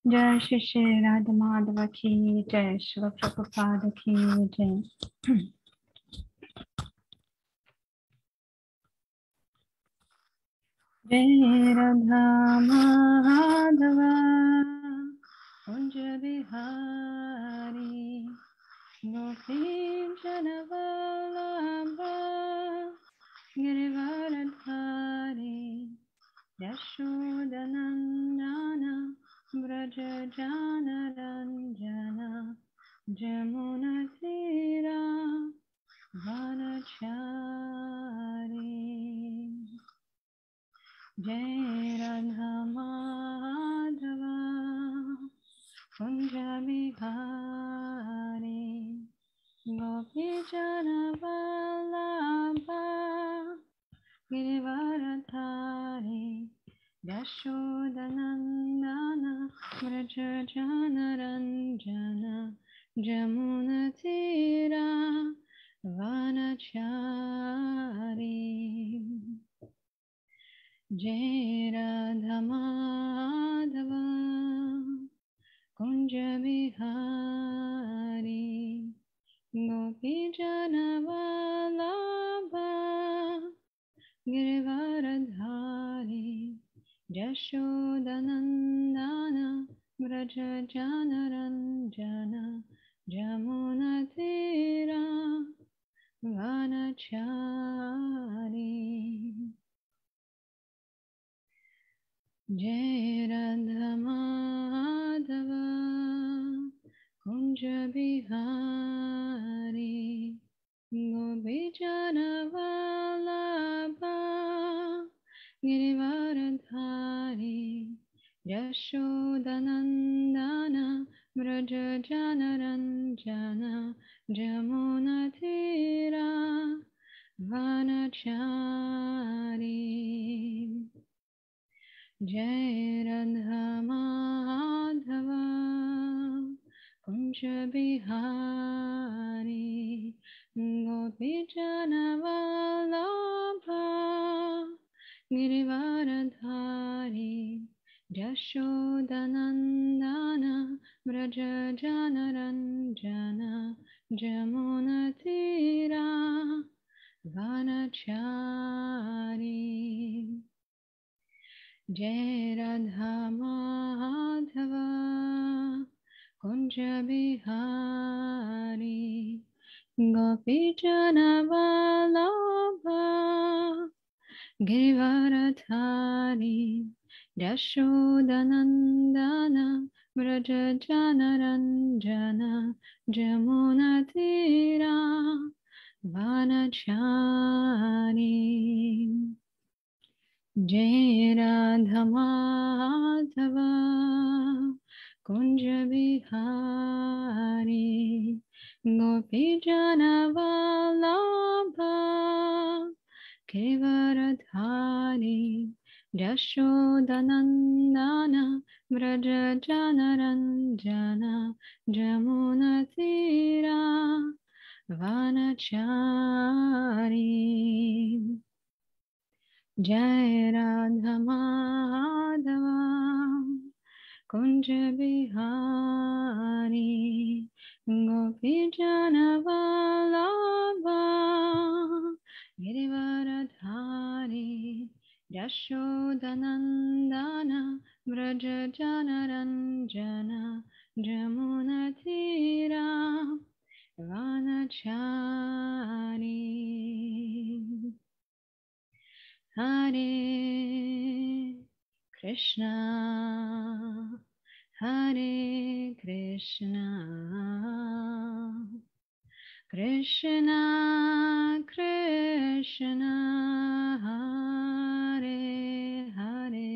जय श्री श्री राधा माधव की जय, शिव प्रभुपाद की जय। जय राधा माधव कुंज बिहारी गोपी जनवल्लभ गिरिवरधारी यशोदनंदन व्रज जानरंजना जमुना तीरा वनचारी। जय राधा माधव कुंज बिहारी गोपी जनवल्लभ गिरिवरधारी यशोदनंदन व्रज जानरंजना जमुना तीरा वनचारी। जय राधा माधव कुंज बिहारी गोपी जनवल्लभ गिरिवरधारी यशोदनंदन व्रज जानरंजना जमुना तीरा वनचारी। जय राधा माधव कुंज बिहारी गोपी जनवल्लभ गिरिवरधारी यशोदनंदन व्रज जानरंजना जमुना तीरा वनचारी। जय राधा माधव कुंज बिहारी गोपी जनवल्लभ गिरिवरधारी यशोदनंदन व्रज जानरंजना जमुना तीरा वनचारी। जय राधा माधव कुंज बिहारी गोपी जनवल्लभ गिरिवरधारी यशोदनंदन व्रज जानरंजना जमुना तीरा वनचारी। जय राधा माधव कुंज बिहारी गोपी जनवल्लभ गिरिवरधारी यशोदनंदन व्रज जानरंजना जमुना तीरा वनचारी। जय राधा माधव कुंज बिहारी गोपी जनवल्लभ गिरिवरधारी यशोदनंदन व्रज जानरंजना जमुना तीरा वनचारी। हरे Krishna Krishna Krishna Hare Hare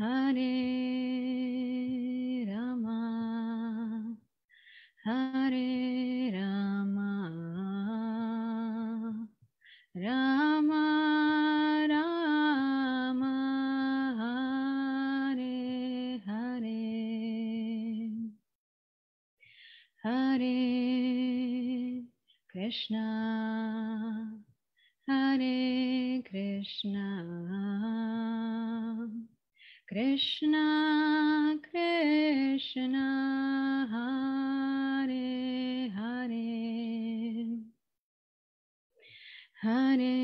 Hare Rama Ram Ram Hare Hare Hare Krishna Krishna, Krishna, Hare Hare, Hare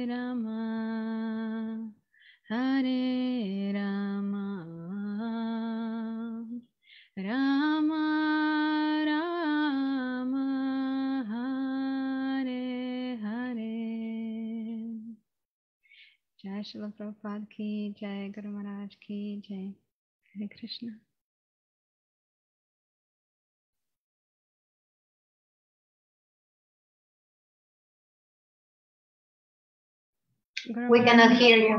Rama, Hare Rama, Rama Rama, Hare Hare. Jai Shila Prabhupada ki Jai, Guru Maharaj ki Jai. Hare Krishna. Guru We Maharaj, cannot hear you.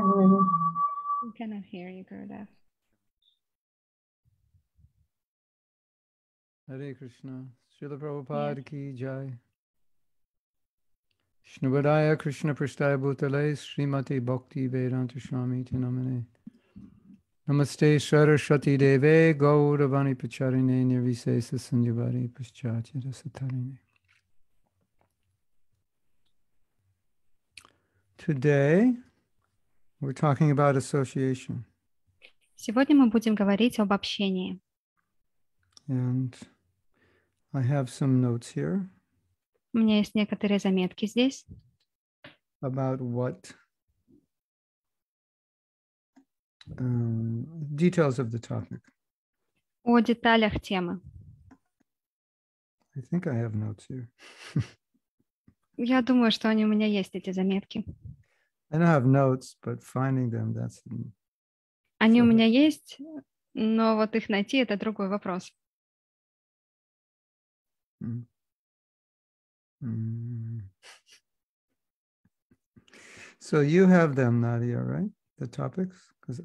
we cannot hear you, Gurudev. Hare Krishna. Srila Prabhupada ki Jai. Shnubadaya Krishna Prasthaya Bhutale Srimati Bhakti Vedanta Swami Tinamane. Namaste Saraswati Deve Gauravani Pacharine Nirvisesa Sanyavari Paschatya Satarine. Today we're talking about association. Сегодня мы будем говорить об общении. And I have some notes here У меня есть некоторые заметки здесь about what details of the topic. о деталях темы. I think I have notes here. Я думаю, что они у меня есть, эти заметки. I don't have notes, but finding them, that's... Они у меня есть, но вот их найти – это другой вопрос. Mm. Mm. So you have them, Nadia, right? The topics? Because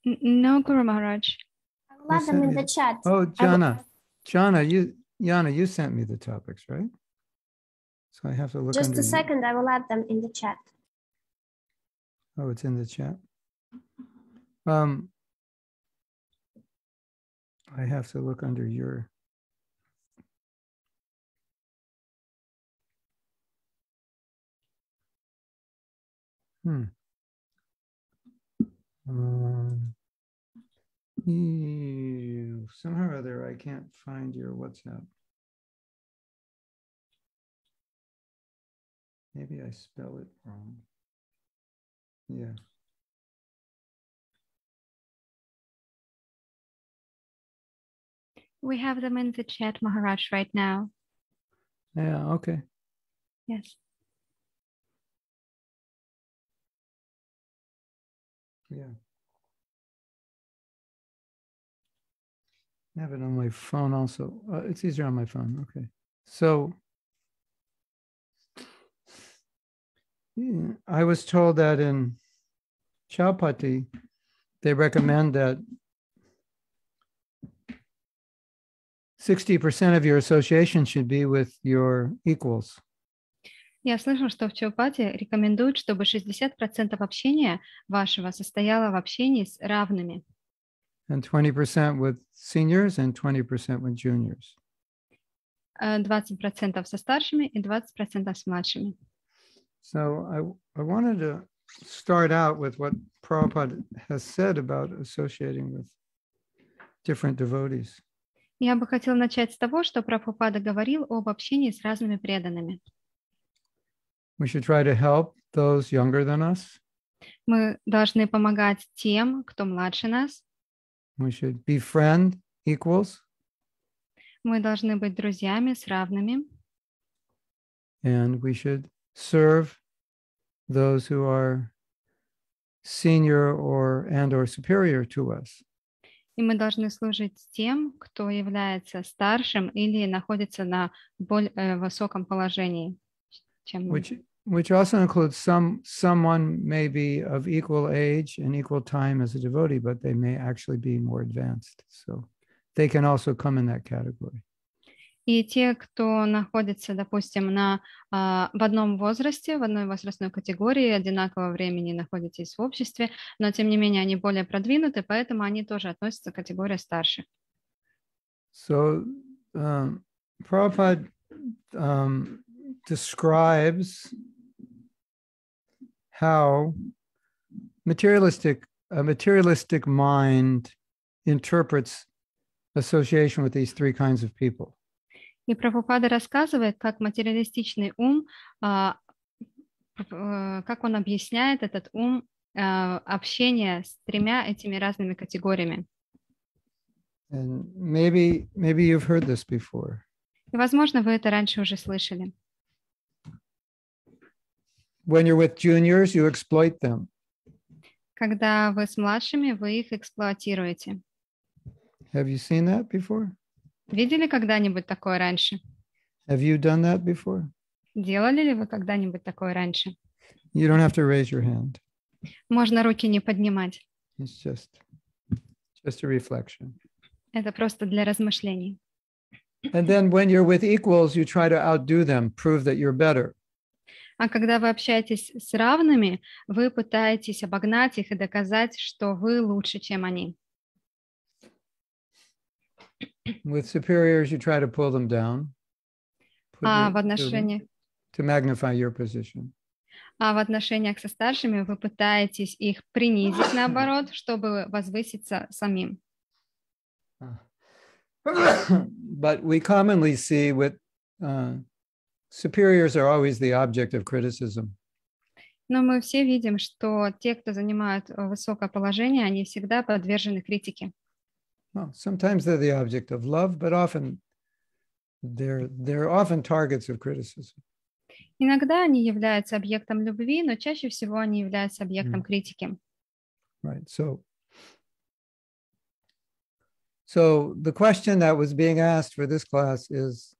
No, Guru Maharaj. I will add them in the chat. Oh, Jana, you sent me the topics, right? So I have to look. Just a second, I will add them in the chat. Oh, it's in the chat. I have to look under your. Somehow or other, I can't find your WhatsApp. Maybe I spell it wrong. Yeah. We have them in the chat, Maharaj, right now. Yeah, okay. Yes. Yeah. I have it on my phone also. It's easier on my phone. Okay. So yeah, I was told that in Chaupati, they recommend that 60% of your association should be with your equals. Я слышала, что в Чаупати рекомендуют, чтобы 60% общения вашего состояло в общении с равными. And 20% with seniors and 20% with juniors. 20% со старшими и 20% с младшими. So I wanted to start out with what Prabhupada has said about associating with different devotees. Я бы хотела начать с того, что Прабхупада говорил об общении с разными преданными. We should try to help those younger than us. Мы должны помогать тем, кто младше нас. We should befriend equals. Мы должны быть друзьями с равными. And we should serve those who are senior or superior to us. И мы должны служить тем, кто является старшим или находится на более высоком положении, чем мы. Which also includes someone may be of equal age and equal time as a devotee, but they may actually be more advanced. So they can also come in that category. И те, кто находится, допустим, в одном возрасте, в одной возрастной категории, одинакового времени находитесь в обществе, но тем не менее они более продвинуты, поэтому они тоже относятся к категории старших. So Prabhupada describes how a materialistic mind interprets association with these three kinds of people. И Прабхупада рассказывает, как материалистичный ум, как он объясняет этот ум общение с тремя этими разными категориями. And maybe you've heard this before. И, возможно, вы это раньше уже слышали. When you're with juniors, you exploit them. Когда вы с младшими, вы их эксплуатируете. Have you seen that before? Видели когда-нибудь такое раньше? Have you done that before? Делали ли вы когда-нибудь такое раньше? You don't have to raise your hand. Можно руки не поднимать. It's just a reflection. Это просто для размышлений. And then when you're with equals, you try to outdo them, prove that you're better. А когда вы общаетесь с равными, вы пытаетесь обогнать их и доказать, что вы лучше, чем они. With superiors, you try to pull them down. В отношениях To magnify your position. А в отношениях со старшими вы пытаетесь их принизить, наоборот, чтобы возвыситься самим. But we commonly see with superiors are always the object of criticism. Но мы все видим, что те, кто занимают высокое положение, они всегда подвержены критике. Well, sometimes they're the object of love, but often they're often targets of criticism. Иногда они являются объектом любви, но чаще всего они являются объектом критики. Right. So the question that was being asked for this class is,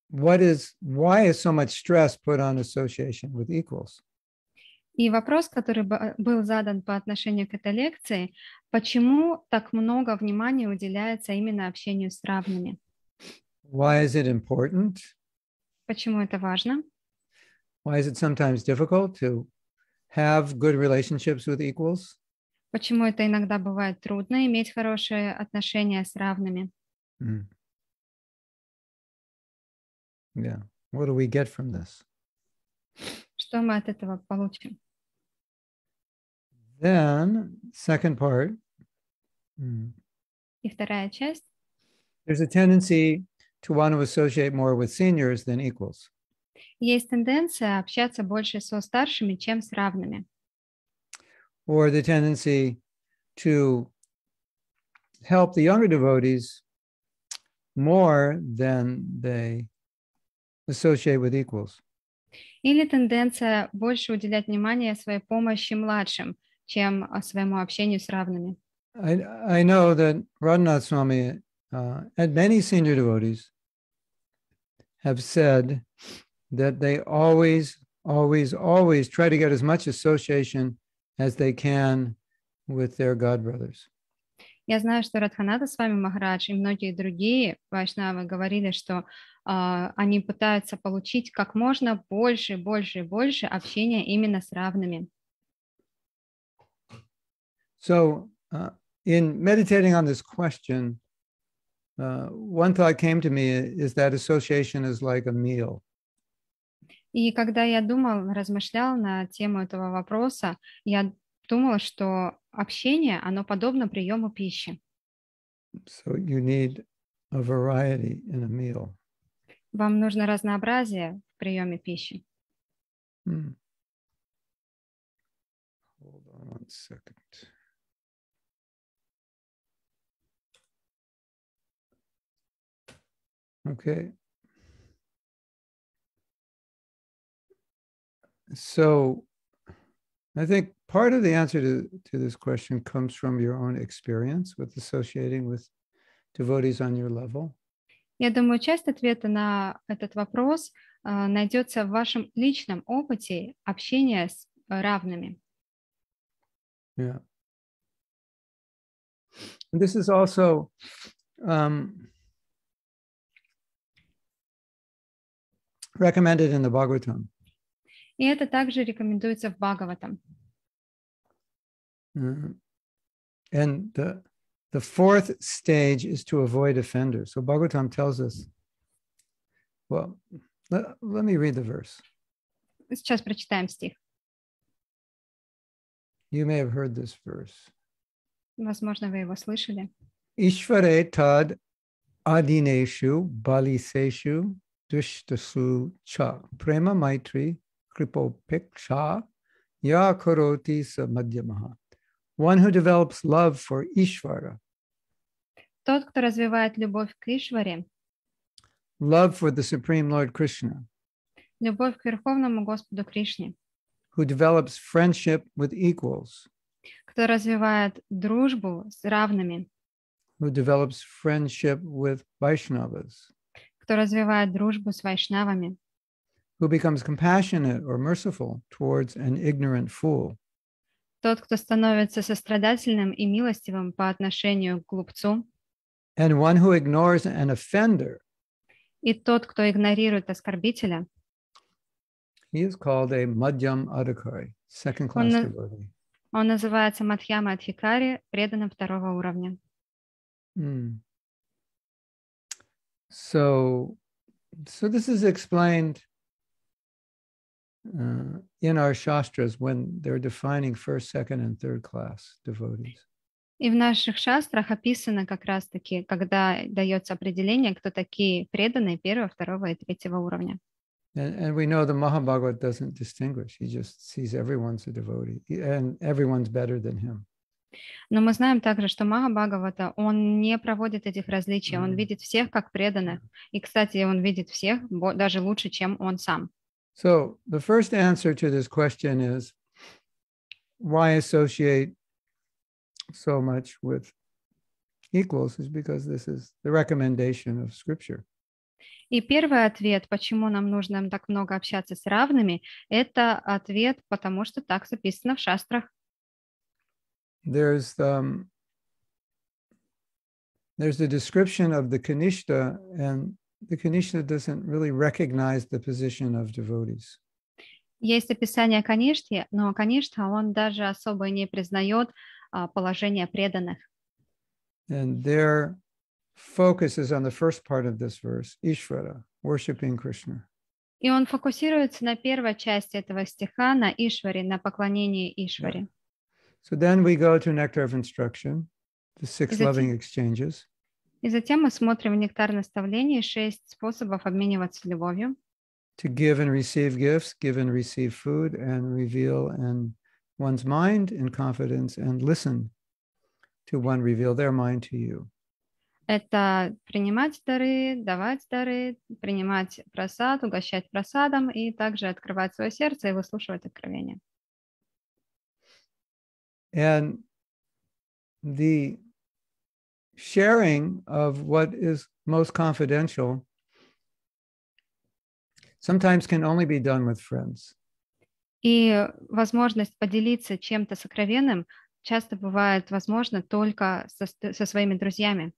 why is so much stress put on association with equals? И вопрос, который был задан по отношению к этой лекции, почему так много внимания уделяется именно общению с равными? Why is it important? Почему это важно? Why is it sometimes difficult to have good relationships with equals? Почему это иногда бывает трудно иметь хорошие отношения с равными? Yeah. What do we get from this? Что мы от этого получим? Then, second part. И вторая часть. There's a tendency to want to associate more with seniors than equals. Есть тенденция общаться больше со старшими, чем с равными. Or the tendency to help the younger devotees more than they associate with equals. Или tendенция больше уделять внимание своей помощи младшим, чем своему общению с равными. I know that Radhanath Swami and many senior devotees have said that they always try to get as much association as they can with their godbrothers. Я знаю, что Радханата Свами Махарадж и многие другие вайшнавы говорили, что они пытаются получить как можно больше общения именно с равными. So, in meditating on this question, one thought came to me is that association is like a meal. И когда я размышлял на тему этого вопроса, я думала, что общение, оно подобно приему пищи. So you need a variety in a meal. Вам нужно разнообразие в приеме пищи. Hold on one second. Okay. So I think part of the answer to this question comes from your own experience with associating with devotees on your level. Я думаю, часть ответа на этот вопрос найдется в вашем личном опыте общения с равными. Yeah. And this is also recommended in the Bhagavatam. И это также рекомендуется в Бхагаватам. And the fourth stage is to avoid offenders. So Bhagavatam tells us, well, let me read the verse. Сейчас прочитаем стих. You may have heard this verse. Возможно, вы его слышали. Ishvare tad adineshu baliseshu dushtasu cha prema maitri kripopiksha ya karoti samadhyamaha. One who develops love for Ishvara, Тот, кто развивает любовь к Ишваре, love for the Supreme Lord Krishna, любовь к Верховному Господу Кришне, who develops friendship with equals, кто развивает дружбу с равными, who develops friendship with Vaishnavas, кто развивает дружбу с вайшнавами, who becomes compassionate or merciful towards an ignorant fool, тот, кто становится сострадательным и милостивым по отношению к глупцу, and one who ignores an offender. и тот, кто игнорирует оскорбителя, He is called a Madhyam Adhikari, second-class Он- devotee. он называется Мадхьяма Адхикари, преданным второго уровня. Mm. So this is explained in our shastras when they're defining first, second, and third class devotees. И в наших шастрах описано как раз-таки, когда дается определение, кто такие преданные первого, второго и третьего уровня. And we know the Mahabhagavad doesn't distinguish. He just sees everyone's a devotee and everyone's better than him. Но мы знаем также, что Махабхагавата, он не проводит этих различий, он видит всех как преданных. И, кстати, он видит всех даже лучше, чем он сам. So the first answer to this question is, why associate so much with equals, is because this is the recommendation of Scripture. И первый ответ, почему нам нужно так много общаться с равными, это ответ, потому что так записано в шастрах. There's the description of the Kanishta, and the Kanishta doesn't really recognize the position of devotees. Есть описание Каништи, но Каништа, он даже особо не признает положение преданных. And their focus is on the first part of this verse, Ishvara, worshiping Krishna. И он фокусируется на первой части этого стиха, на Ишваре, на поклонении Ишваре. So then we go to Nectar of Instruction, the six Is it- loving exchanges. И затем мы смотрим в нектар наставлений 6 способов обмениваться любовью. To give and receive gifts, give and receive food, and reveal in one's mind in confidence, and listen to one reveal their mind to you. Это принимать дары, принимать просад, угощать просадом и также открывать свое сердце и выслушивать откровения. And the sharing of what is most confidential sometimes can only be done with friends. И возможность поделиться чем-то сокровенным часто бывает возможно только со своими друзьями.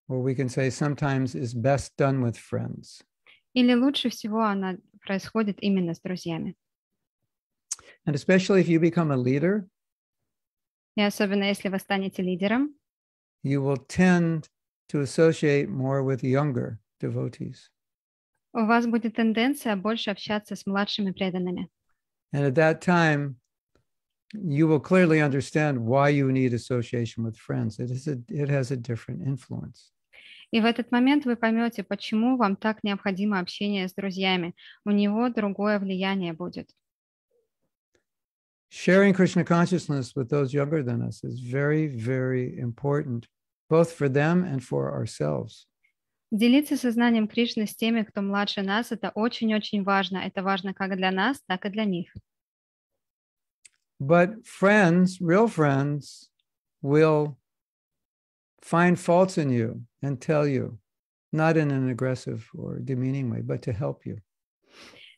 Or we can say sometimes is best done with friends. Или лучше всего она происходит именно с друзьями. And especially if you become a leader, И особенно если вы станете лидером, you will tend to associate more with younger devotees. у вас будет тенденция больше общаться с младшими преданными. And at that time, you will clearly understand why you need association with friends. It has a different influence. И в этот момент вы поймете, почему вам так необходимо общение с друзьями. У него другое влияние будет. Sharing Krishna consciousness with those younger than us is very, very important, both for them and for ourselves. Делиться сознанием Кришны с теми, кто младше нас, это очень-очень важно. Это важно как для нас, так и для них. But friends, real friends, will find faults in you and tell you, not in an aggressive or demeaning way, but to help you.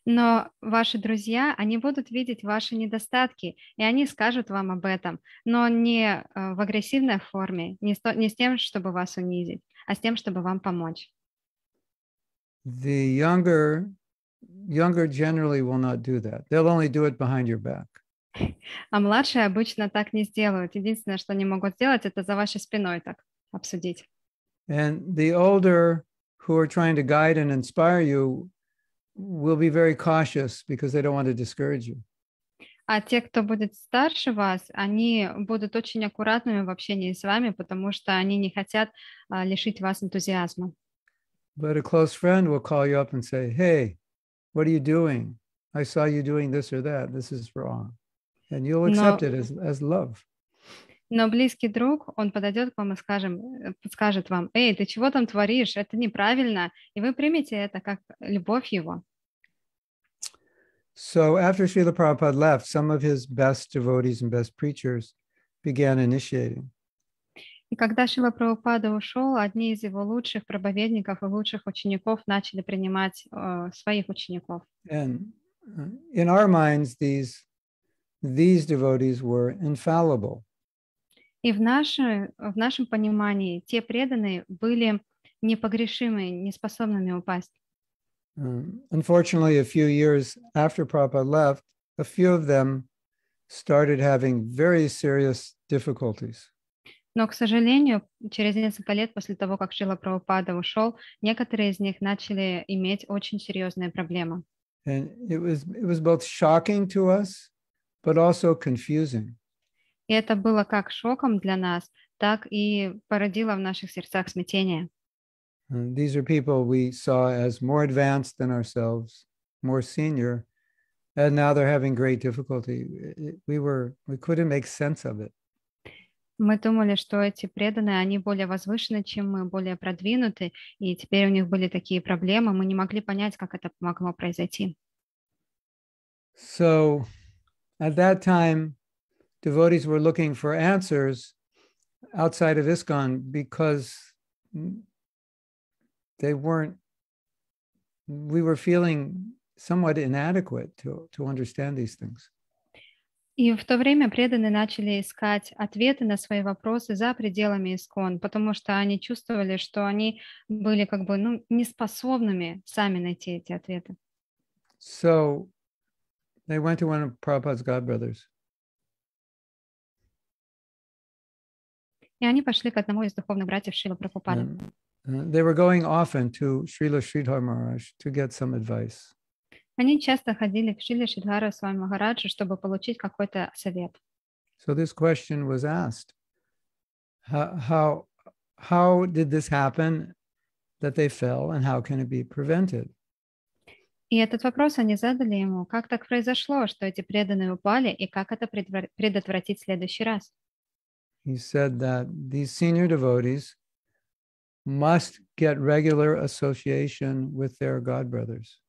Но ваши друзья, они будут видеть ваши недостатки, и они скажут вам об этом, но не в агрессивной форме, не с тем, чтобы вас унизить, а с тем, чтобы вам помочь. The younger generally will not do that. They'll only do it behind your back. А младшие обычно так не сделают. Единственное, что они могут сделать, это за вашей спиной так обсудить. And the older who are trying to guide and inspire you will be very cautious because they don't want to discourage you. А те, кто будет старше вас, они будут очень аккуратными в общении с вами, потому что они не хотят лишить вас энтузиазма. But a close friend will call you up and say, "Hey, what are you doing? I saw you doing this or that. This is wrong." And you'll accept Но, it as love. но близкий друг, он подойдет к вам и скажет вам: «Эй, ты чего там творишь? Это неправильно». И вы примете это как любовь его. So after Srila Prabhupada left, some of his best devotees and best preachers began initiating. И когда Шрила Прабхупада ушел, одни из его лучших проповедников и лучших учеников начали принимать своих учеников. And in our minds, these devotees were infallible. И в нашем понимании те преданные были непогрешимы, неспособными упасть. Unfortunately, a few years after Prabhupada left, a few of them started having very serious difficulties. Но, к сожалению, через несколько лет после того, как Шрила Прабхупада ушел, некоторые из них начали иметь очень серьезные проблемы. And it was both shocking to us, but also confusing. И это было как шоком для нас, так и породило в наших сердцах смятение. These are people we saw as more advanced than ourselves, more senior, and now they're having great difficulty. We couldn't make sense of it. Мы думали, что эти преданные, они более возвышены, чем мы, более продвинуты, и теперь у них были такие проблемы, мы не могли понять, как это могло произойти. So at that time, devotees were looking for answers outside of ISKCON because we were feeling somewhat inadequate to understand these things. И в то время преданные начали искать ответы на свои вопросы за пределами ИСККОН, потому что они чувствовали, что они были как бы неспособными сами найти эти ответы. So they went to one of Prabhupada's godbrothers. И они пошли к одному из духовных братьев Шрилы Прабхупады. They were going often to Srila Sridhar Maharaj to get some advice. Они часто ходили к Шриле Шридхару Свами Махараджу, чтобы получить какой-то совет. So this question was asked: how did this happen that they fell, and how can it be prevented? И этот вопрос они задали ему: как так произошло, что эти преданные упали, и как это предотвратить в следующий раз? He said that these senior devotees must get regular association with their godbrothers.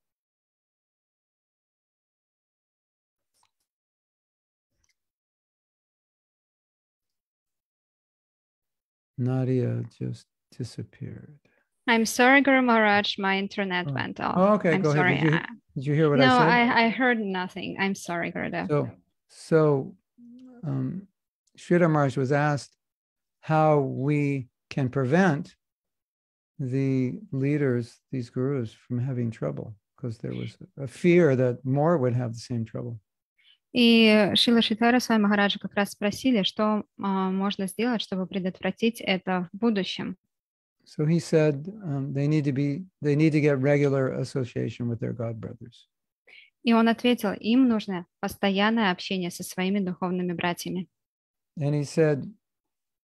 Nadia just disappeared. I'm sorry, Guru Maharaj, my internet went off. Oh, okay, I'm go sorry. ahead. Did you hear what No, I said? I heard nothing. I'm sorry, Gurudev. So Sridhar Maharaj was asked how we can prevent the leaders, these gurus, from having trouble, because there was a fear that more would have the same trouble. И Шрила Шридхара Свами Махараджа как раз спросили, что можно сделать, чтобы предотвратить это в будущем. So he said they need to get regular association with their godbrothers. И он ответил: им нужно постоянное общение со своими духовными братьями. And he said,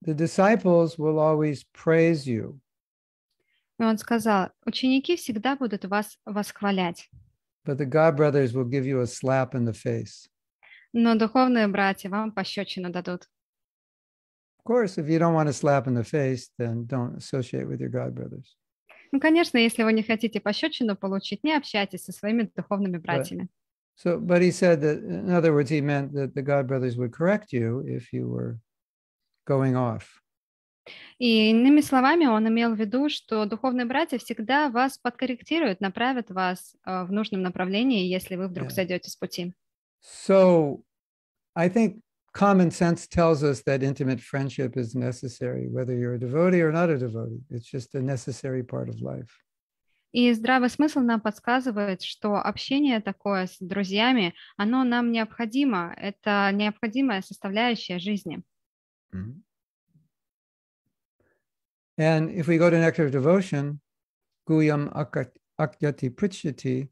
the disciples will always praise you. И он сказал: ученики всегда будут вас восхвалять, But the godbrothers will give you a slap in the face. но духовные братья вам пощечину дадут. Of course, if you don't want a slap in the face, then don't associate with your godbrothers. Ну, конечно, если вы не хотите пощечину получить, не общайтесь со своими духовными братьями. But he said that, in other words, he meant that the godbrothers would correct you if you were going off. И иными словами, он имел в виду, что духовные братья всегда вас подкорректируют, направят вас в нужном направлении, если вы вдруг сойдете с пути. So, I think common sense tells us that intimate friendship is necessary, whether you're a devotee or not a devotee. It's just a necessary part of life. И здравый смысл нам подсказывает, что общение такое с друзьями, оно нам необходимо. Это необходимая составляющая жизни. Mm-hmm. And if we go to Nectar of Devotion, Guyam Akyati Prichyati,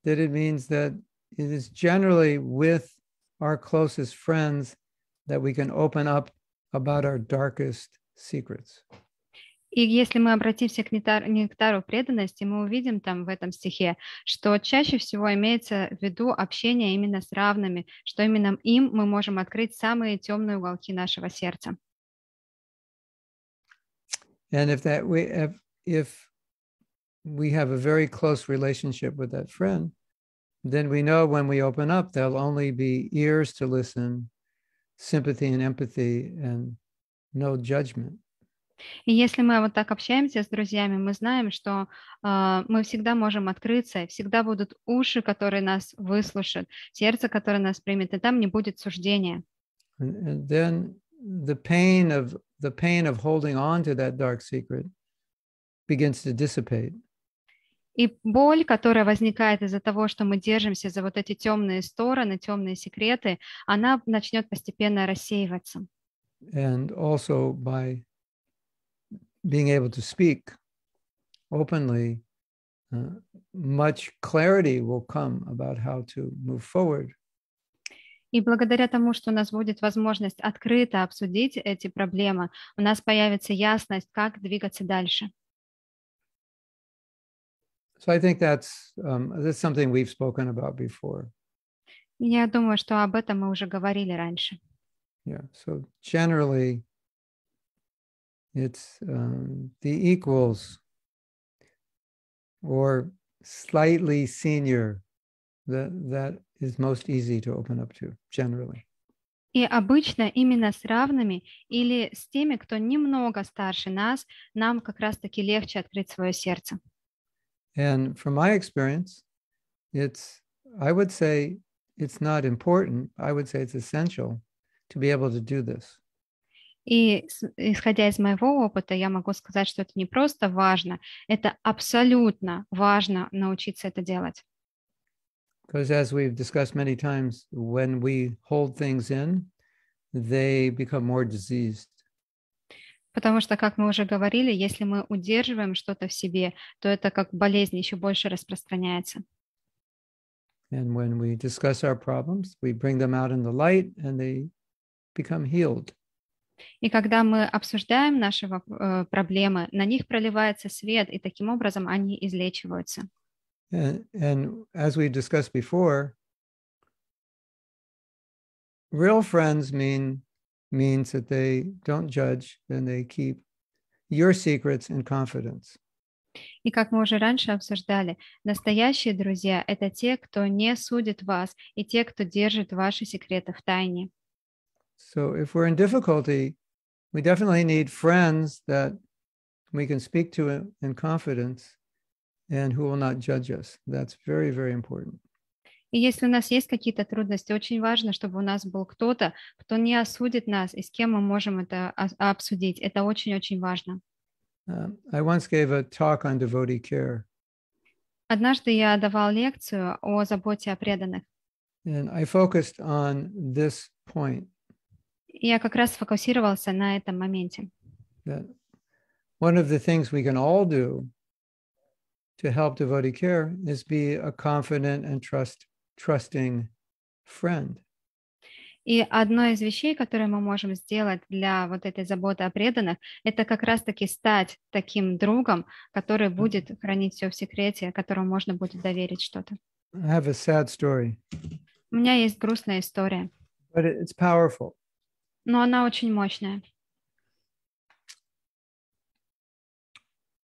that it means that it is generally with our closest friends that we can open up about our darkest secrets. И если мы обратимся к нектару преданности, мы увидим там в этом стихе, что чаще всего имеется в виду общение именно с равными, что именно им мы можем открыть самые темные уголки нашего сердца. And if we have a very close relationship with that friend, then we know when we open up, there'll only be ears to listen, sympathy and empathy, and no judgment. И если мы вот так общаемся с друзьями, мы знаем, что мы всегда можем открыться, и всегда будут уши, которые нас выслушают, сердце, которое нас примет, и там не будет суждения. And then the pain of holding on to that dark secret begins to dissipate. И боль, которая возникает из-за того, что мы держимся за вот эти темные стороны, темные секреты, она начнет постепенно рассеиваться. And also by being able to speak openly, much clarity will come about how to move forward. И благодаря тому, что у нас будет возможность открыто обсудить эти проблемы, у нас появится ясность, как двигаться дальше. So I think that's something we've spoken about before. Я думаю, что об этом мы уже говорили раньше. Yeah. So generally, it's the equals or slightly senior that is most easy to open up to, generally. И обычно именно с равными или с теми, кто немного старше нас, нам как раз-таки легче открыть свое сердце. And from my experience, I would say it's not important. I would say it's essential to be able to do this. И исходя из моего опыта, я могу сказать, что это не просто важно, это абсолютно важно научиться это делать. Because as we've discussed many times, when we hold things in, they become more diseased. Потому что, как мы уже говорили, если мы удерживаем что-то в себе, то это как болезнь еще больше распространяется. And when we discuss our problems, we bring them out in the light and they become healed. И когда мы обсуждаем наши проблемы, на них проливается свет, и таким образом они излечиваются. And as we discussed before, real friends means that they don't judge and they keep your secrets in confidence. И как мы уже раньше обсуждали, настоящие друзья — это те, кто не судит вас, и те, кто держит ваши секреты в тайне. So if we're in difficulty, we definitely need friends that we can speak to in confidence and who will not judge us. That's very, very important. И если у нас есть какие-то трудности, очень важно, чтобы у нас был кто-то, кто не осудит нас, и с кем мы можем это обсудить. Это очень-очень важно. I once gave a talk on devotee care. Однажды я давал лекцию о заботе о преданных. And I focused on this point. Я как раз сфокусировался на этом моменте. That one of the things we can all do to help devotee care is be a confident and trusting friend. И одной из вещей, которые мы можем сделать для вот этой заботы о преданных, это как раз-таки стать таким другом, который будет хранить все в секрете, которому можно будет доверить что-то. I have a sad story. У меня есть грустная история, But it's powerful. но она очень мощная.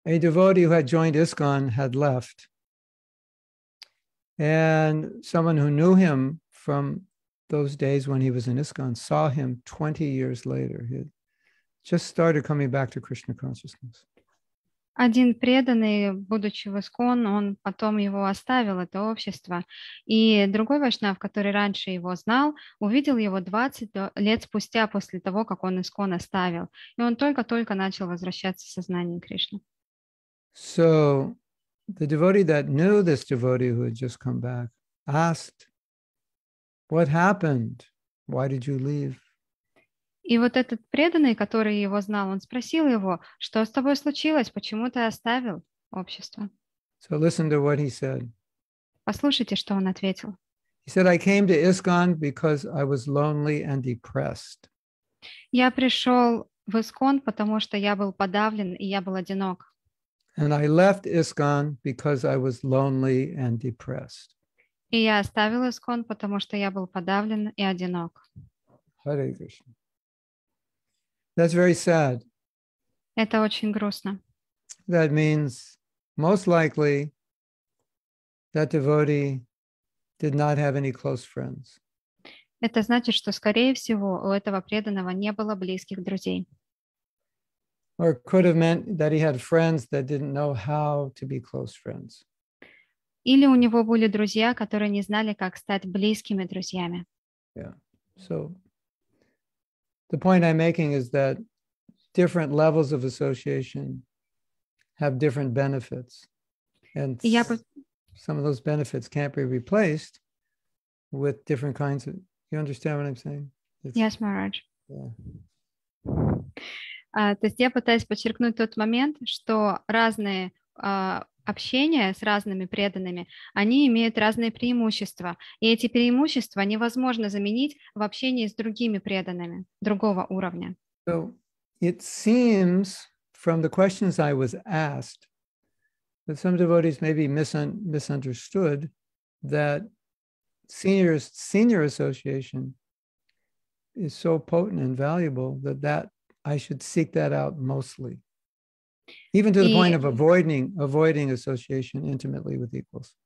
A devotee who had joined ISKCON had left. And someone who knew him from those days when he was in ISKCON saw him 20 years later. He had just started coming back to Krishna consciousness. Один преданный, будучи в ИСККОН, он потом его оставил, это общество. И другой вайшнав, который раньше его знал, увидел его 20 лет спустя после того, как он ИСККОН оставил. И он только-только начал возвращаться в сознание Кришны. So the devotee that knew this devotee who had just come back asked, "What happened? Why did you leave?" И вот этот преданный, который его знал, он спросил его, что с тобой случилось, почему ты оставил общество? So listen to what he said. Послушайте, что он ответил. He said, I came to ISKCON because I was lonely and depressed. Я пришел в Искон, потому что я был подавлен и я был одинок. And I left ISKCON because I was lonely and depressed. И я оставил Искон, потому что я был подавлен и одинок. Hare Krishna. That's very sad. Это очень грустно. That means most likely that devotee did not have any close friends. Это значит, что, скорее всего, у этого преданного не было близких друзей. Or it could have meant that he had friends that didn't know how to be close friends. Или у него были друзья, которые не знали, как стать близкими друзьями. Yeah. So the point I'm making is that different levels of association have different benefits. And И я some of those benefits can't be replaced with different kinds of, you understand what I'm saying? Yes, Maharaj. Yeah. То есть я пытаюсь подчеркнуть тот момент, что разные общения с разными преданными, они имеют разные преимущества. И эти преимущества невозможно заменить в общении с другими преданными другого уровня. So it seems from the questions I was asked that some devotees maybe misunderstood that senior association is so potent and valuable that I should seek that out mostly, even to the point of avoiding association intimately with equals.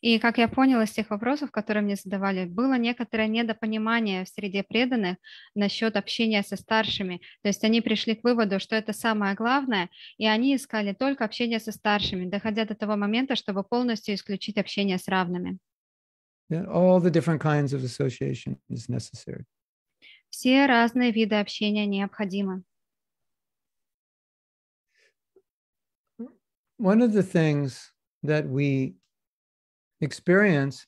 И, как я поняла из тех вопросов, которые мне задавали, было некоторое недопонимание в среде преданных насчет общения со старшими. То есть они пришли к выводу, что это самое главное, и они искали только общение со старшими, доходя до того момента, чтобы полностью исключить общение с равными. All the different kinds of association is necessary. Все разные виды общения необходимы. One of the things that we experience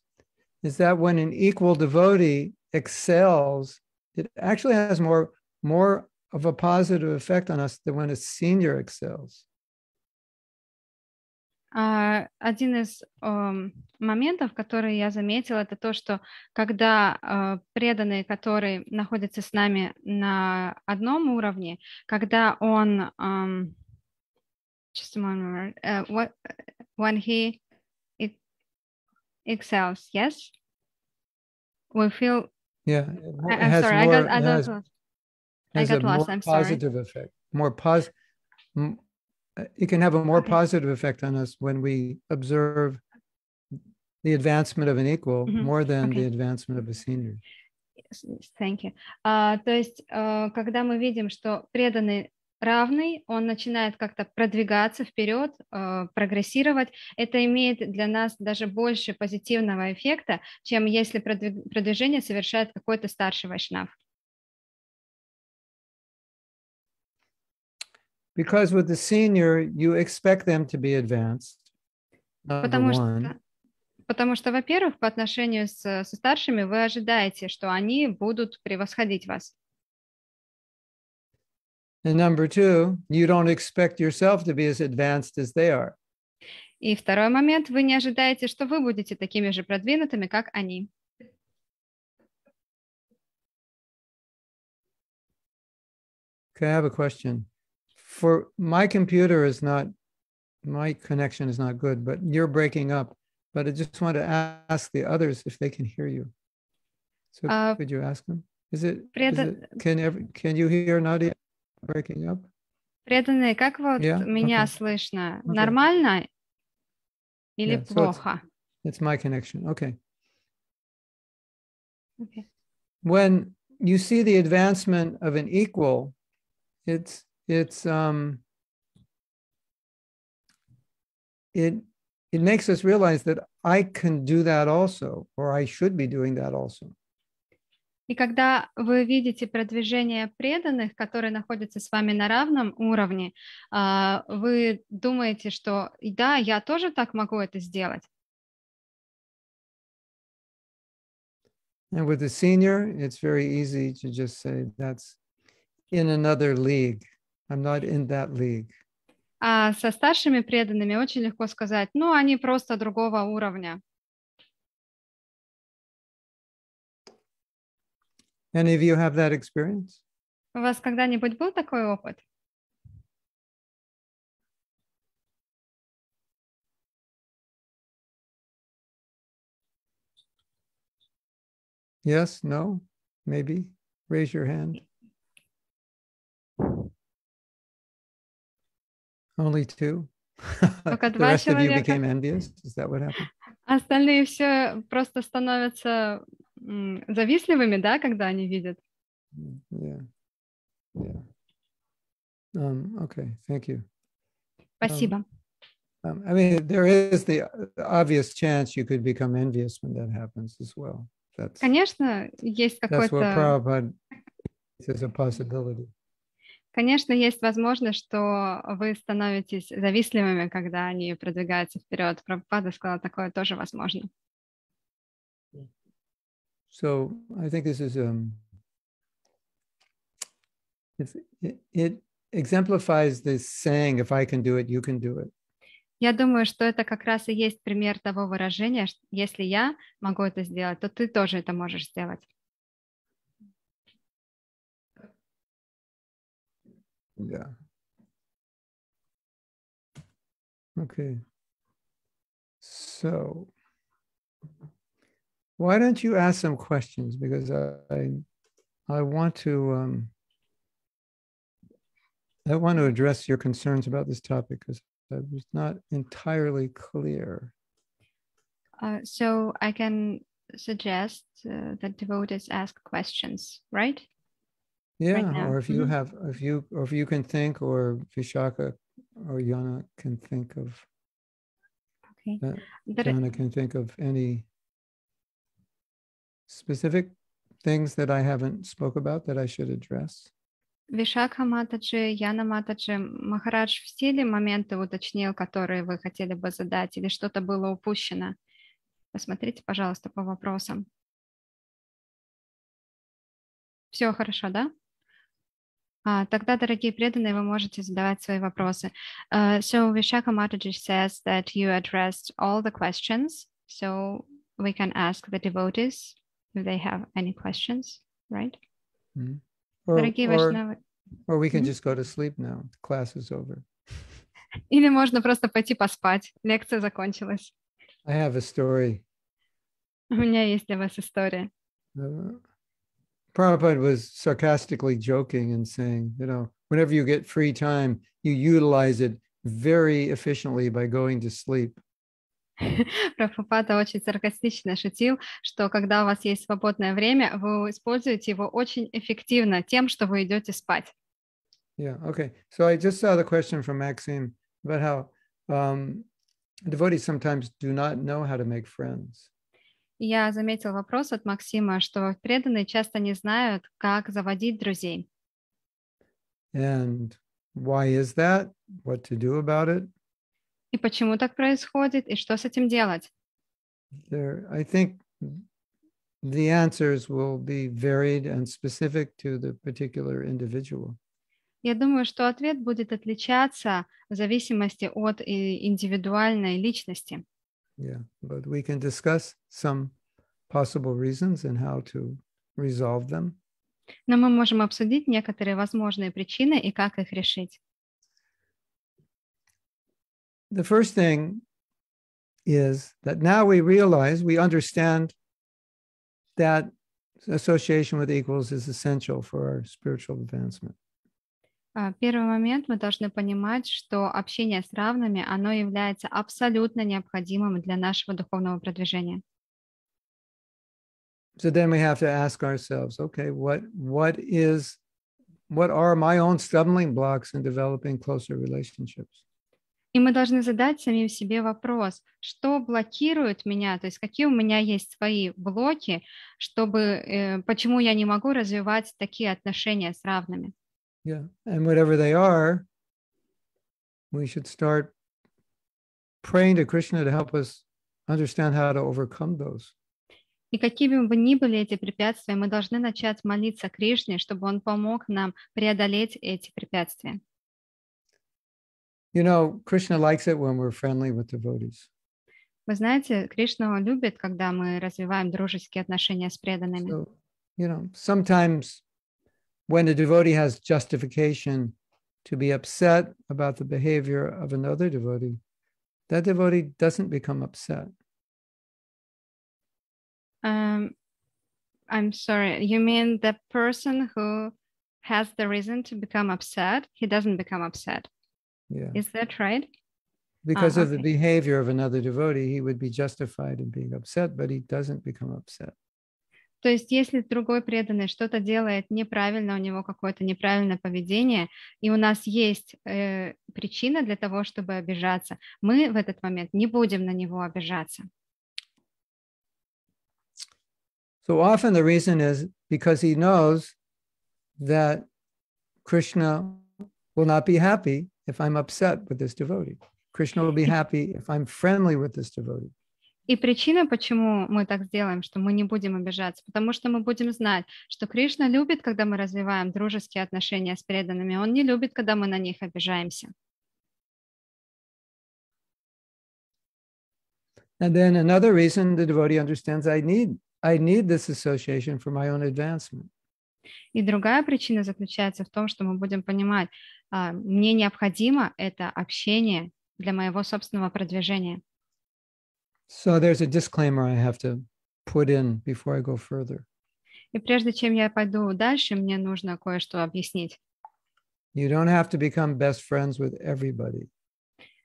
is that when an equal devotee excels, it actually has more of a positive effect on us than when a senior excels. Один из моментов, который я заметила, это то, что когда преданный, который находится с нами на одном уровне, когда он just a moment, when he excels, yes, we feel. Yeah, I'm sorry, I got lost. I'm sorry. Positive effect. It can have a more positive effect on us when we observe the advancement of an equal more than the advancement of a senior. Thank you. То есть, когда мы видим, что преданный равный, он начинает как-то продвигаться вперед, прогрессировать, это имеет для нас даже больше позитивного эффекта, чем если продвижение совершает какой-то старший вайшнав. Because with the senior, you expect them to be advanced. Потому что, во-первых, по отношению со старшими вы ожидаете, что они будут превосходить вас. And number two, you don't expect yourself to be as advanced as they are. И второй момент, вы не ожидаете, что вы будете такими же продвинутыми, как они. Okay, I have a question. For my computer is not, my connection is not good, but you're breaking up. But I just want to ask the others if they can hear you. So could you ask them? Can you hear Nadia breaking up? Преданные, как вот меня слышно? Нормально или плохо? It's my connection. Okay. When you see the advancement of an equal, it makes us realize that I can do that also, or I should be doing that also. И когда вы видите продвижение преданных, которые находятся с вами на равном уровне, вы думаете, что да, я тоже так могу это сделать. And with the senior, it's very easy to just say that's in another league. I'm not in that league. А со старшими преданными очень легко сказать, ну, они просто другого уровня. Any of you have that experience? У вас когда-нибудь был такой опыт? Yes, no, maybe? Raise your hand. Only two? Только The два rest of you человека. became envious? Is that what happened? Остальные все просто становятся завистливыми, да, когда они видят. Yeah. Yeah. Okay, thank you. Спасибо. I mean, there is the obvious chance you could become envious when that happens as well. Конечно, есть That's what какой-то... Prabhupada is a possibility. Конечно, есть возможность, что вы становитесь завистливыми, когда они продвигаются вперед. Прабхупада сказала, такое тоже возможно. So I think this is it exemplifies this saying, if I can do it, you can do it. Я думаю, что это как раз и есть пример того выражения, что если я могу это сделать, то ты тоже это можешь сделать. Yeah. Okay. So why don't you ask some questions? Because I want to address your concerns about this topic because I was not entirely clear. So I can suggest that devotees ask questions, right? Yeah, Right now. or if you have, if you can think, or Vishaka or Yana can think of, Okay. Yana can think of any specific things that I haven't spoke about that I should address. Вишакха Матаджи, Яна Матаджи, Махарадж, все ли моменты уточнил, которые вы хотели бы задать, или что-то было упущено? Посмотрите, пожалуйста, по вопросам. Все хорошо, да? Тогда, дорогие преданные, вы можете задавать свои вопросы. So Vishaka Mataji says that you addressed all the questions, so we can ask the devotees if they have any questions, right? Mm-hmm. Дорогие Вайшнавы. Or we can just go to sleep now. The class is over. Или можно просто пойти поспать. Лекция закончилась. I have a story. У меня есть для вас история. Prabhupada was sarcastically joking and saying, whenever you get free time, you utilize it very efficiently by going to sleep. Прабхупада очень саркастично шутил, что когда у вас есть свободное время, вы используете его очень эффективно тем, что вы идете спать. Yeah, okay. So I just saw the question from Maxime about how devotees sometimes do not know how to make friends. Я заметил вопрос от Максима, что преданные часто не знают, как заводить друзей. And why is that? What to do about it? И почему так происходит, и что с этим делать? I think the answers will be varied and specific to the particular individual. Я думаю, что ответ будет отличаться в зависимости от индивидуальной личности. Yeah, but we can discuss some possible reasons and how to resolve them. Но мы можем обсудить некоторые возможные причины и как их решить. The first thing is that now we realize, we understand that association with equals is essential for our spiritual advancement. Первый момент, мы должны понимать, что общение с равными, оно является абсолютно необходимым для нашего духовного продвижения. So then we have to ask ourselves, okay, what are my own stumbling blocks in developing closer relationships? И мы должны задать самим себе вопрос, что блокирует меня, то есть какие у меня есть свои блоки, почему я не могу развивать такие отношения с равными. Yeah, and whatever they are, we should start praying to Krishna to help us understand how to overcome those. И какими бы ни были эти препятствия, мы должны начать молиться Кришне, чтобы он помог нам преодолеть эти препятствия. Krishna likes it when we're friendly with devotees. Вы знаете, Кришна любит, когда мы развиваем дружеские отношения с преданными. sometimes when a devotee has justification to be upset about the behavior of another devotee, that devotee doesn't become upset. I'm sorry, you mean the person who has the reason to become upset, he doesn't become upset. Yeah. Is that right? Because of the Okay. behavior of another devotee, he would be justified in being upset, but he doesn't become upset. То есть, если другой преданный что-то делает неправильно, у него какое-то неправильное поведение, и у нас есть причина для того, чтобы обижаться, мы в этот момент не будем на него обижаться. So often the reason is because he knows that Krishna will not be happy if I'm upset with this devotee. Krishna will be happy if I'm friendly with this devotee. И причина, почему мы так сделаем, что мы не будем обижаться, потому что мы будем знать, что Кришна любит, когда мы развиваем дружеские отношения с преданными, он не любит, когда мы на них обижаемся. And then another reason the devotee understands I need this association for my own advancement. И другая причина заключается в том, что мы будем понимать, мне необходимо это общение для моего собственного продвижения. So there's a disclaimer I have to put in before I go further. И прежде чем я пойду дальше, мне нужно кое-что объяснить. You don't have to become best friends with everybody.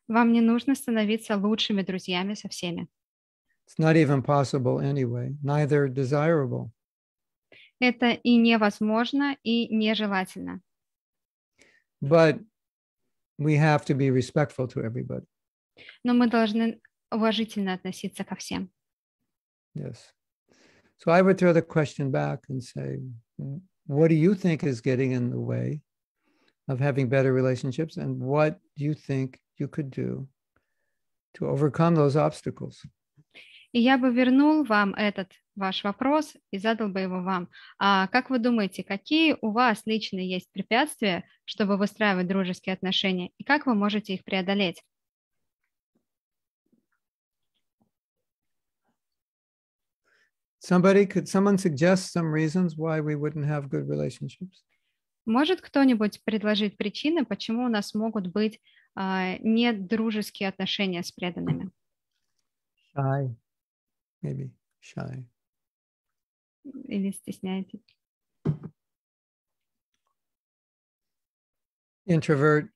Вам не нужно становиться лучшими друзьями со всеми. It's not even possible anyway, neither desirable. Это и невозможно, и нежелательно. But we have to be respectful to everybody. Но мы должны уважительно относиться ко всем. Yes. So I would throw the question back and say, what do you think is getting in the way of having better relationships? And what do you think you could do to overcome those obstacles? И я бы вернул вам этот ваш вопрос и задал бы его вам. А как вы думаете, какие у вас лично есть препятствия, чтобы выстраивать дружеские отношения, и как вы можете их преодолеть? Could someone suggest some reasons why we wouldn't have good relationships? Может кто-нибудь предложить причины, почему у нас могут быть недружеские отношения с преданными? Shy, maybe shy. Или стесняетесь? Introvert.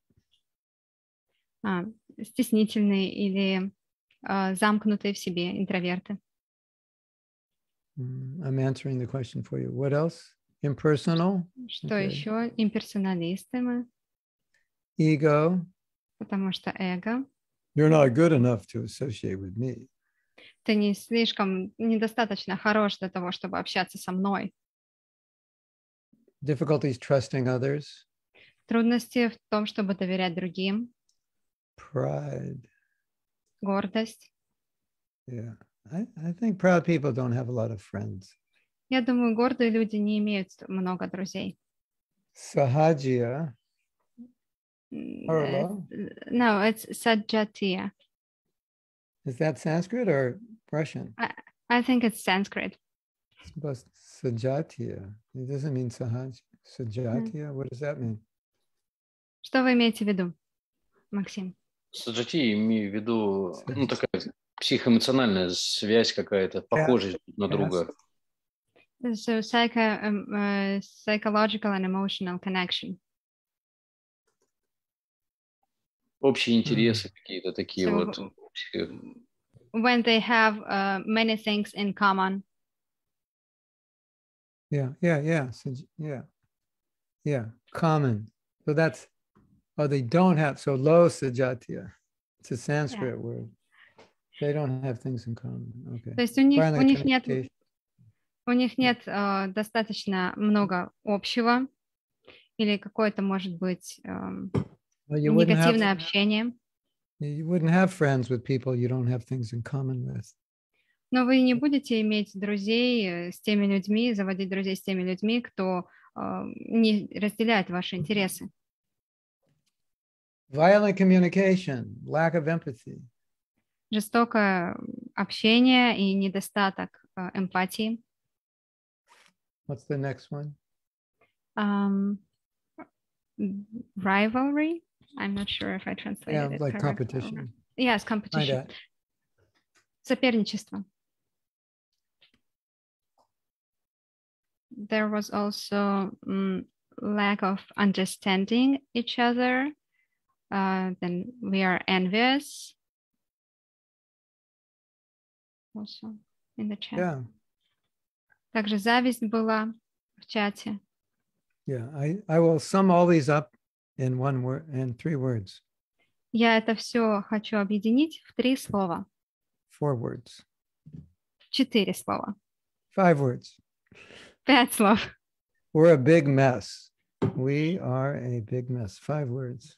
Стеснительные или замкнутые в себе, интроверты. I'm answering the question for you. What else? Impersonal. Что еще? Имперсоналисты мы. Ego. Потому что эго. You're not good enough to associate with me. Ты недостаточно хорош для того, чтобы общаться со мной. Difficulties trusting others. Трудности в том, чтобы доверять другим. Pride. Гордость. Yeah. I think proud people don't have a lot of friends. Я думаю, гордые люди не имеют много друзей. Sahajya. No, it's Sajatiya. Is that Sanskrit or Russian? I think it's Sanskrit. But Sajatiya. It doesn't mean Sahajya. Sajatiya, what does that mean? Что вы имеете в виду, Максим? Саджати, имею в виду, такая психоэмоциональная связь какая-то, похожесть на друга. So psychological and emotional connection. Общие интересы какие-то такие вот. When they have many things in common. Yeah. Common. So that's, they don't have, so lo sajatiya. It's a Sanskrit word. They don't have things in common. Okay. То есть у них нет достаточно много общего, или какое-то, может быть, негативное общение. You wouldn't have friends with people you don't have things in common with. Но вы не будете иметь друзей с теми людьми, заводить друзей с теми людьми, кто не разделяет ваши интересы. Violent communication, lack of empathy. Жестокое общение и недостаток эмпатии. What's the next one? Rivalry. I'm not sure if I translated it Like correctly. competition. Yes, Find competition. out. Соперничество. There was also lack of understanding each other. Then we are envious. Also in the chat. Yeah. Также зависть была в чате. Yeah. I will sum all these up in one word, in 3 words. Я это все хочу объединить в 3 слова. 4 words. 4 слова. 5 words. 5 слов. We're a big mess. We are a big mess. 5 words.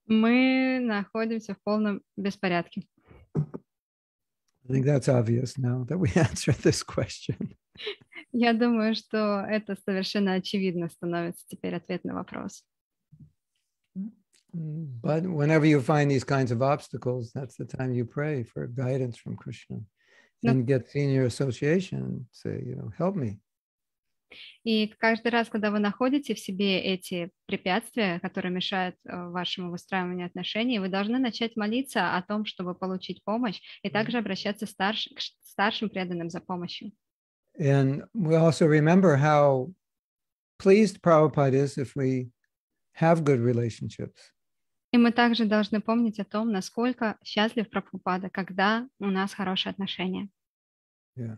Мы находимся в полном беспорядке. I think that's obvious now that we answered this question. Я думаю, что это совершенно очевидно становится теперь ответ на вопрос. But whenever you find these kinds of obstacles, that's the time you pray for guidance from Krishna and get senior association, say, help me. И каждый раз, когда вы находите в себе эти препятствия, которые мешают вашему выстраиванию отношений, вы должны начать молиться о том, чтобы получить помощь, и также обращаться к старшим преданным за помощью. And we also remember how pleased Prabhupada is if we have good relationships. И мы также должны помнить о том, насколько счастлив Прабхупада, когда у нас хорошие отношения. Yeah.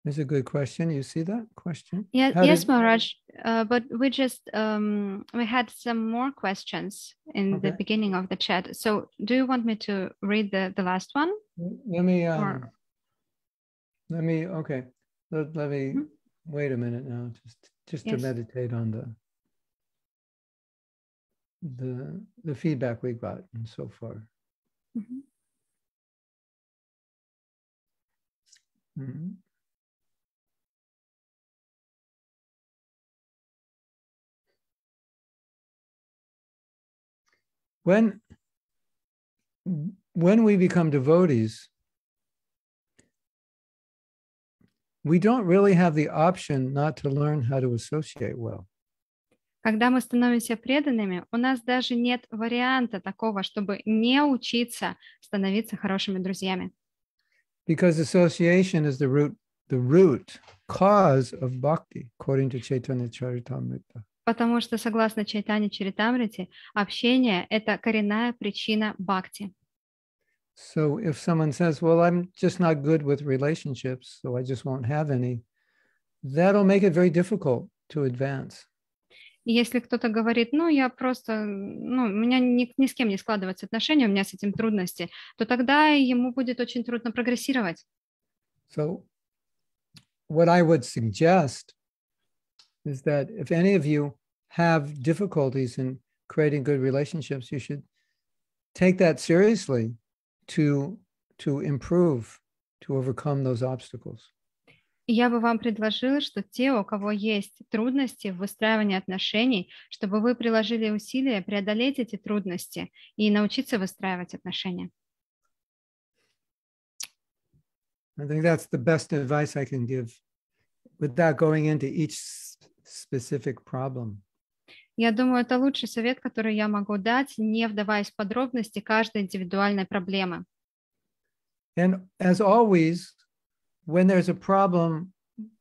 That's a good question. You see that question? Yes, Maharaj. But we just we had some more questions in the beginning of the chat. So, do you want me to read the last one? Let me. Okay. Let me wait a minute now, just to meditate on the feedback we got so far. Mm-hmm. Mm-hmm. When we become devotees, we don't really have the option not to learn how to associate well. Когда мы становимся преданными, у нас даже нет варианта такого, чтобы не учиться становиться хорошими друзьями. Because association is the root cause of bhakti, according to Chaitanya Charitamrita. Потому что, согласно Чайтанья Чаритамрите, общение – это коренная причина бхакти. So if someone says, well, I'm just not good with relationships, so I just won't have any, that'll make it very difficult to advance. И если кто-то говорит, я просто, у меня ни с кем не складываются отношения, у меня с этим трудности, то тогда ему будет очень трудно прогрессировать. So what I would suggest is that if any of you have difficulties in creating good relationships, you should take that seriously to improve, to overcome those obstacles. И я бы вам предложила, что те, у кого есть трудности в выстраивании отношений, чтобы вы приложили усилия преодолеть эти трудности и научиться выстраивать отношения. I think that's the best advice I can give without going into each specific problem. Я думаю, это лучший совет, который я могу дать, не вдаваясь в подробности каждой индивидуальной проблемы. And as always, when there's a problem,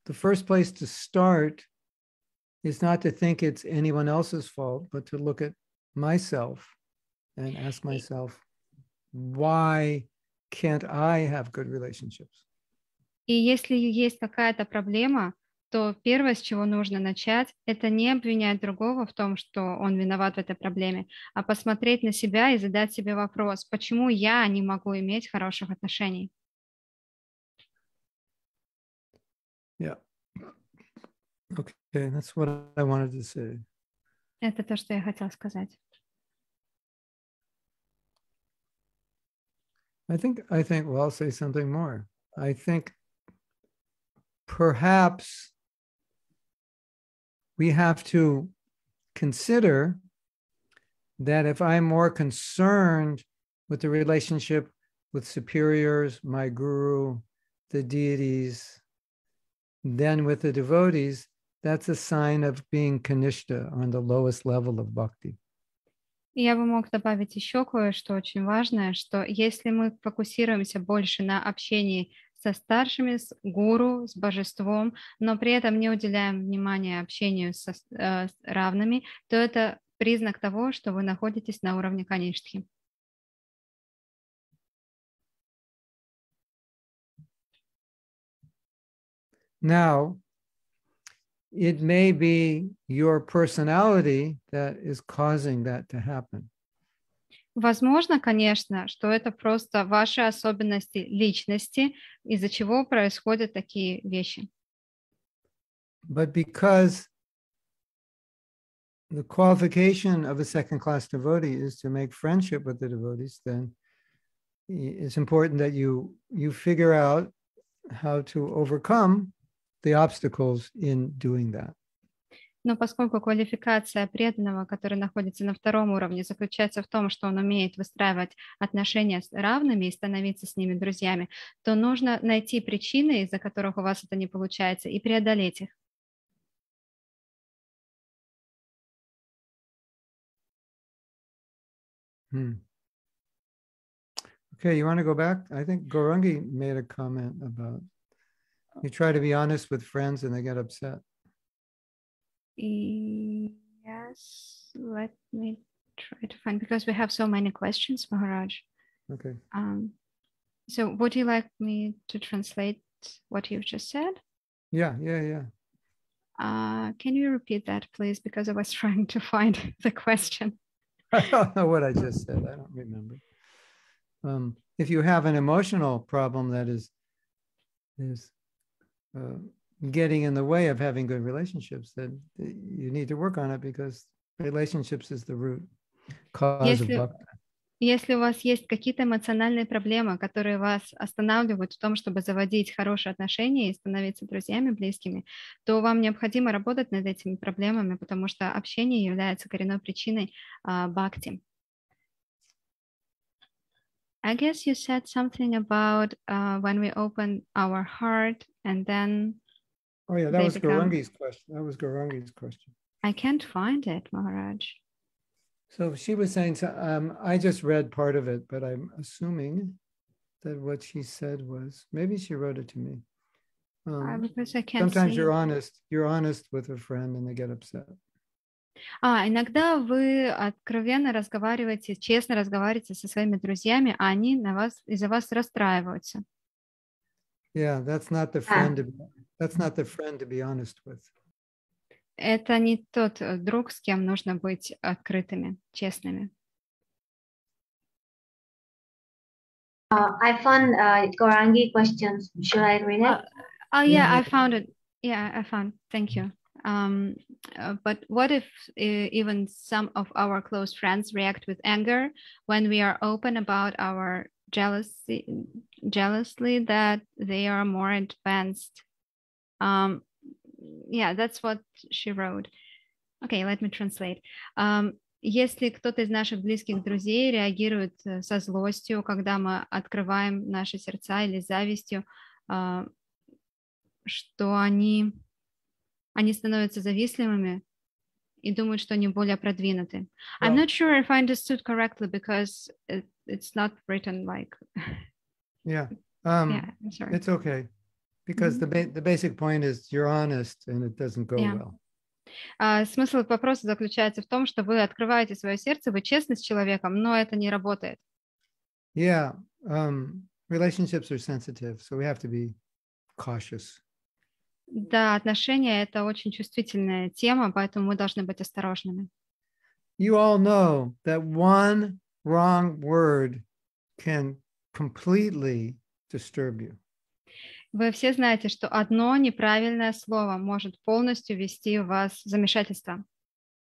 the first place to start is not to think it's anyone else's fault, but to look at myself and ask myself, why can't I have good relationships? И если есть какая-то проблема, то первое, с чего нужно начать, это не обвинять другого в том, что он виноват в этой проблеме, а посмотреть на себя и задать себе вопрос, почему я не могу иметь хороших отношений. Yeah. Okay, that's what I wanted to say. Это то, что я хотела сказать. I think well, I'll say something more. I think perhaps we have to consider that if I'm more concerned with the relationship with superiors, my guru, the deities, then with the devotees, that's a sign of being kanishta, on the lowest level of bhakti. Я бы мог добавить еще кое-что очень важное, что если мы фокусируемся больше на общении со старшими, с гуру, с божеством, но при этом не уделяем внимания общению с равными, то это признак того, что вы находитесь на уровне каништхи. Now, it may be your personality that is causing that to happen. Возможно, конечно, что это просто ваши особенности личности, из-за чего происходят такие вещи. But because the qualification of a second-class devotee is to make friendship with the devotees, then it's important that you figure out how to overcome the obstacles in doing that. Но поскольку квалификация преданного, который находится на втором уровне, заключается в том, что он умеет выстраивать отношения с равными и становиться с ними друзьями, то нужно найти причины, из-за которых у вас это не получается, и преодолеть их. Okay, you want to go back? I think Gaurangi made a comment about you try to be honest with friends and they get upset. Yes, let me try to find, because we have so many questions, Maharaj. Okay. So would you like me to translate what you've just said? Yeah. Can you repeat that, please? Because I was trying to find the question. I don't know what I just said. I don't remember. If you have an emotional problem that is getting in the way of having good relationships, then you need to work on it, because relationships is the root cause of bhakti. Если у вас есть какие-то эмоциональные проблемы, которые вас останавливают в том, чтобы заводить хорошие отношения и становиться друзьями близкими, то вам необходимо работать над этими проблемами, потому что общение является коренной причиной бхакти. I guess you said something about when we open our heart and then... Oh yeah, that was Gaurangi's question. That was Gaurangi's question. I can't find it, Maharaj. So she was saying, I just read part of it, but I'm assuming that what she said was, maybe she wrote it to me. Because I can't sometimes see. You're honest with a friend and they get upset. Иногда вы откровенно разговариваете, честно разговариваете со своими друзьями, а они из-за вас расстраиваются. Yeah, that's not the friend to be honest with. Это не тот друг, с кем нужно быть открытыми, честными. I found Gaurangi questions. Should I read it? Yeah, I found it. Yeah, I found. Thank you. But what if even some of our close friends react with anger when we are open about our jealously that they are more advanced? Yeah, that's what she wrote. Okay, let me translate. Если кто-то из наших близких друзей реагирует со злостью, когда мы открываем наши сердца или завистью, что они становятся завистливыми и думают, что они более продвинуты. I'm not sure if I understood correctly because it's not written like... Yeah. Yeah, I'm sorry. It's okay. Because the basic point is you're honest and it doesn't go well. Смысл вопроса заключается в том, что вы открываете свое сердце, вы честны с человеком, но это не работает. Yeah. Relationships are sensitive, so we have to be cautious. Да, отношения — это очень чувствительная тема, поэтому мы должны быть осторожными. You all know that one wrong word can completely disturb you. Вы все знаете, что одно неправильное слово может полностью ввести вас в замешательство,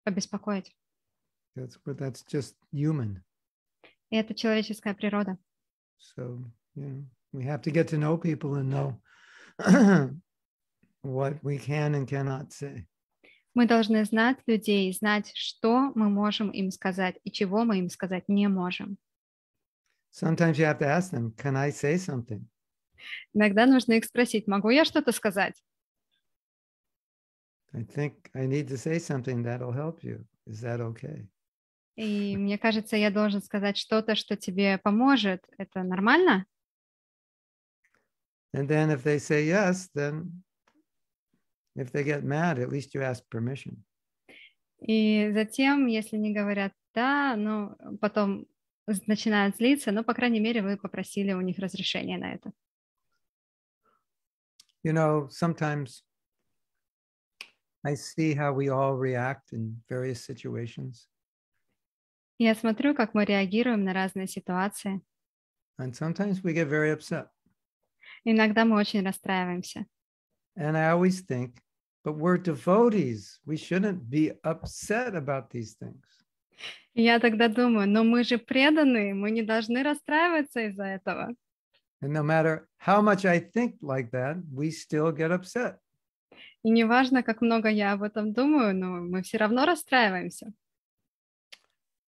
побеспокоить. That's just human. И это человеческая природа. So, we have to get to know people and know what we can and cannot say. Мы должны знать людей, знать, что мы можем им сказать и чего мы им сказать не можем. Sometimes you have to ask them, can I say something? Иногда нужно их спросить, могу я что-то сказать? I think I need to say something that'll help you. Is that okay? И мне кажется, я должен сказать что-то, что тебе поможет. Это нормально? And then if they say yes, then if they get mad, at least you ask permission. И затем, если не говорят «да», ну, потом начинают злиться, но, по крайней мере, вы попросили у них разрешения на это. You know, sometimes I see how we all react in various situations. Я смотрю, как мы реагируем на разные ситуации. And sometimes we get very upset. Иногда мы очень расстраиваемся. And I always think, but we're devotees. We shouldn't be upset about these things. И я тогда думаю, но мы же преданные, мы не должны расстраиваться из-за этого. And no matter how much I think like that, we still get upset. И неважно, как много я об этом думаю, но мы все равно расстраиваемся.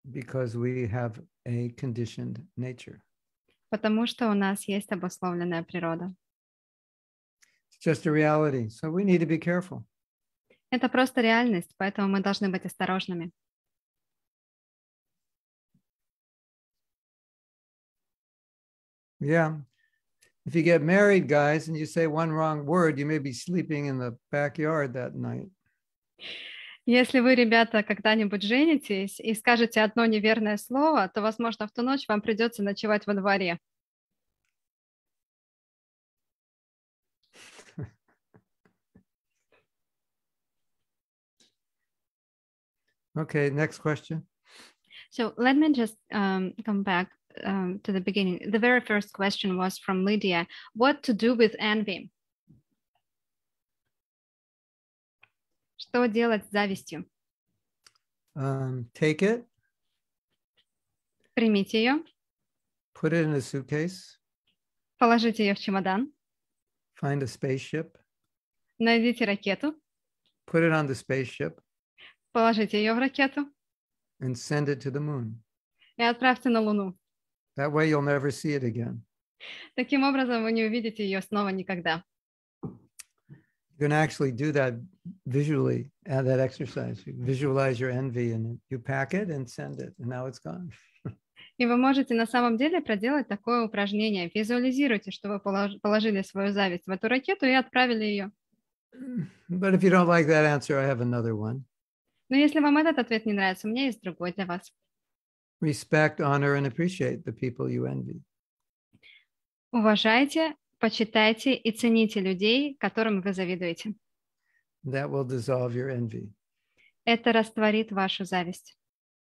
Because we have a conditioned nature. Потому что у нас есть обусловленная природа. It's just a reality. So we need to be careful. Это просто реальность, поэтому мы должны быть осторожными. Yeah. If you get married, guys, and you say one wrong word, you may be sleeping in the backyard that night. Если вы, ребята, когда-нибудь женитесь и скажете одно неверное слово, то, возможно, в ту ночь вам придется ночевать во дворе. Okay, next question. So let me just come back to the beginning. The very first question was from Lydia. What to do with envy? Что делать с завистью? Take it, Примите ее, put it in a suitcase, положите ее в чемодан, find a spaceship, найдите ракету, put it on the spaceship, положите ее в ракету and send it to the moon. и отправьте на Луну. That way you'll never see it again. Таким образом, вы не увидите ее снова никогда. You can actually do that visually, that exercise. You visualize your envy and you pack it and send it, and now it's gone. И вы можете на самом деле проделать такое упражнение. Визуализируйте, что вы положили свою зависть в эту ракету и отправили ее. But if you don't like that answer, I have another one. Но если вам этот ответ не нравится, у меня есть другой для вас. Respect, honor, and appreciate the people you envy. Уважайте, почитайте и цените людей, которым вы завидуете. That will dissolve your envy. Это растворит вашу зависть.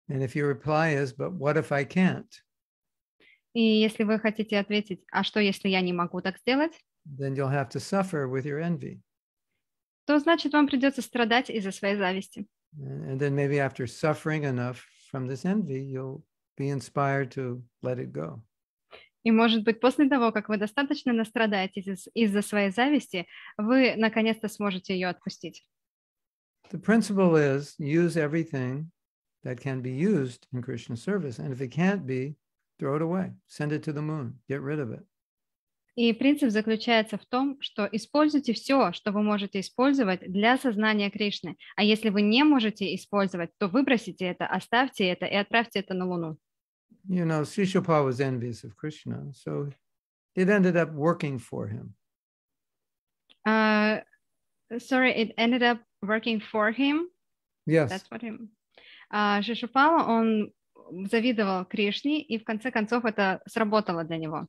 And if your reply is, but what if I can't? И если вы хотите ответить, а что, если я не могу так сделать, Then you'll have to suffer with your envy. то значит, вам придется страдать из-за своей зависти. And then maybe after suffering enough from this envy, you'll be inspired to let it go. И, может быть, после того, как вы достаточно настрадаетесь из-за своей зависти, вы наконец-то сможете ее отпустить. The principle is use everything that can be used in Krishna service. And if it can't be, throw it away. Send it to the moon. Get rid of it. И принцип заключается в том, что используйте все, что вы можете использовать для сознания Кришны. А если вы не можете использовать, то выбросите это, оставьте это и отправьте это на Луну. You know, Sri Shilpa was envious of Krishna, so it ended up working for him. Sorry, it ended up working for him. Yes. That's what him. Шишупала, он завидовал Кришне, и в конце концов это сработало для него.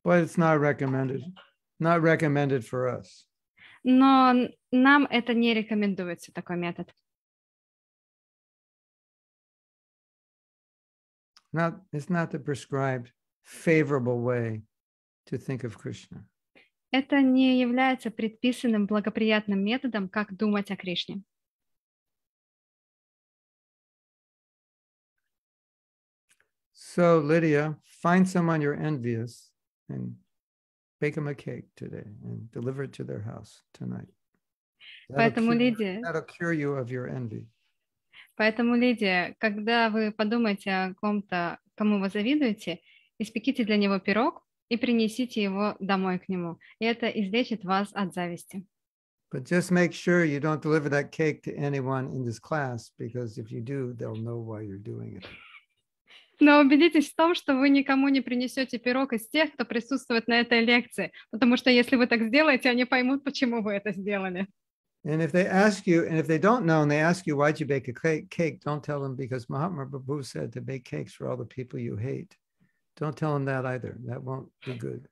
But it's not recommended for us. Но нам это не рекомендуется, такой метод. It's not the prescribed favorable way to think of Krishna. Это не является предписанным благоприятным методом, как думать о Кришне. So, Lydia, find someone you're envious and bake them a cake today and deliver it to their house tonight. Поэтому, Лидия, That'll cure you of your envy. Поэтому, Лидия, когда вы подумаете о ком-то, кому вы завидуете, испеките для него пирог и принесите его домой к нему. И это излечит вас от зависти. But just make sure you don't deliver that cake to anyone in this class, because if you do, they'll know why you're doing it. Но убедитесь в том, что вы никому не принесете пирог из тех, кто присутствует на этой лекции, потому что если вы так сделаете, они поймут, почему вы это сделали. And if they ask you, and if they don't know, and they ask you, why'd you bake a cake, don't tell them because Mahatma Prabhu said to bake cakes for all the people you hate. Don't tell them that either. That won't be good.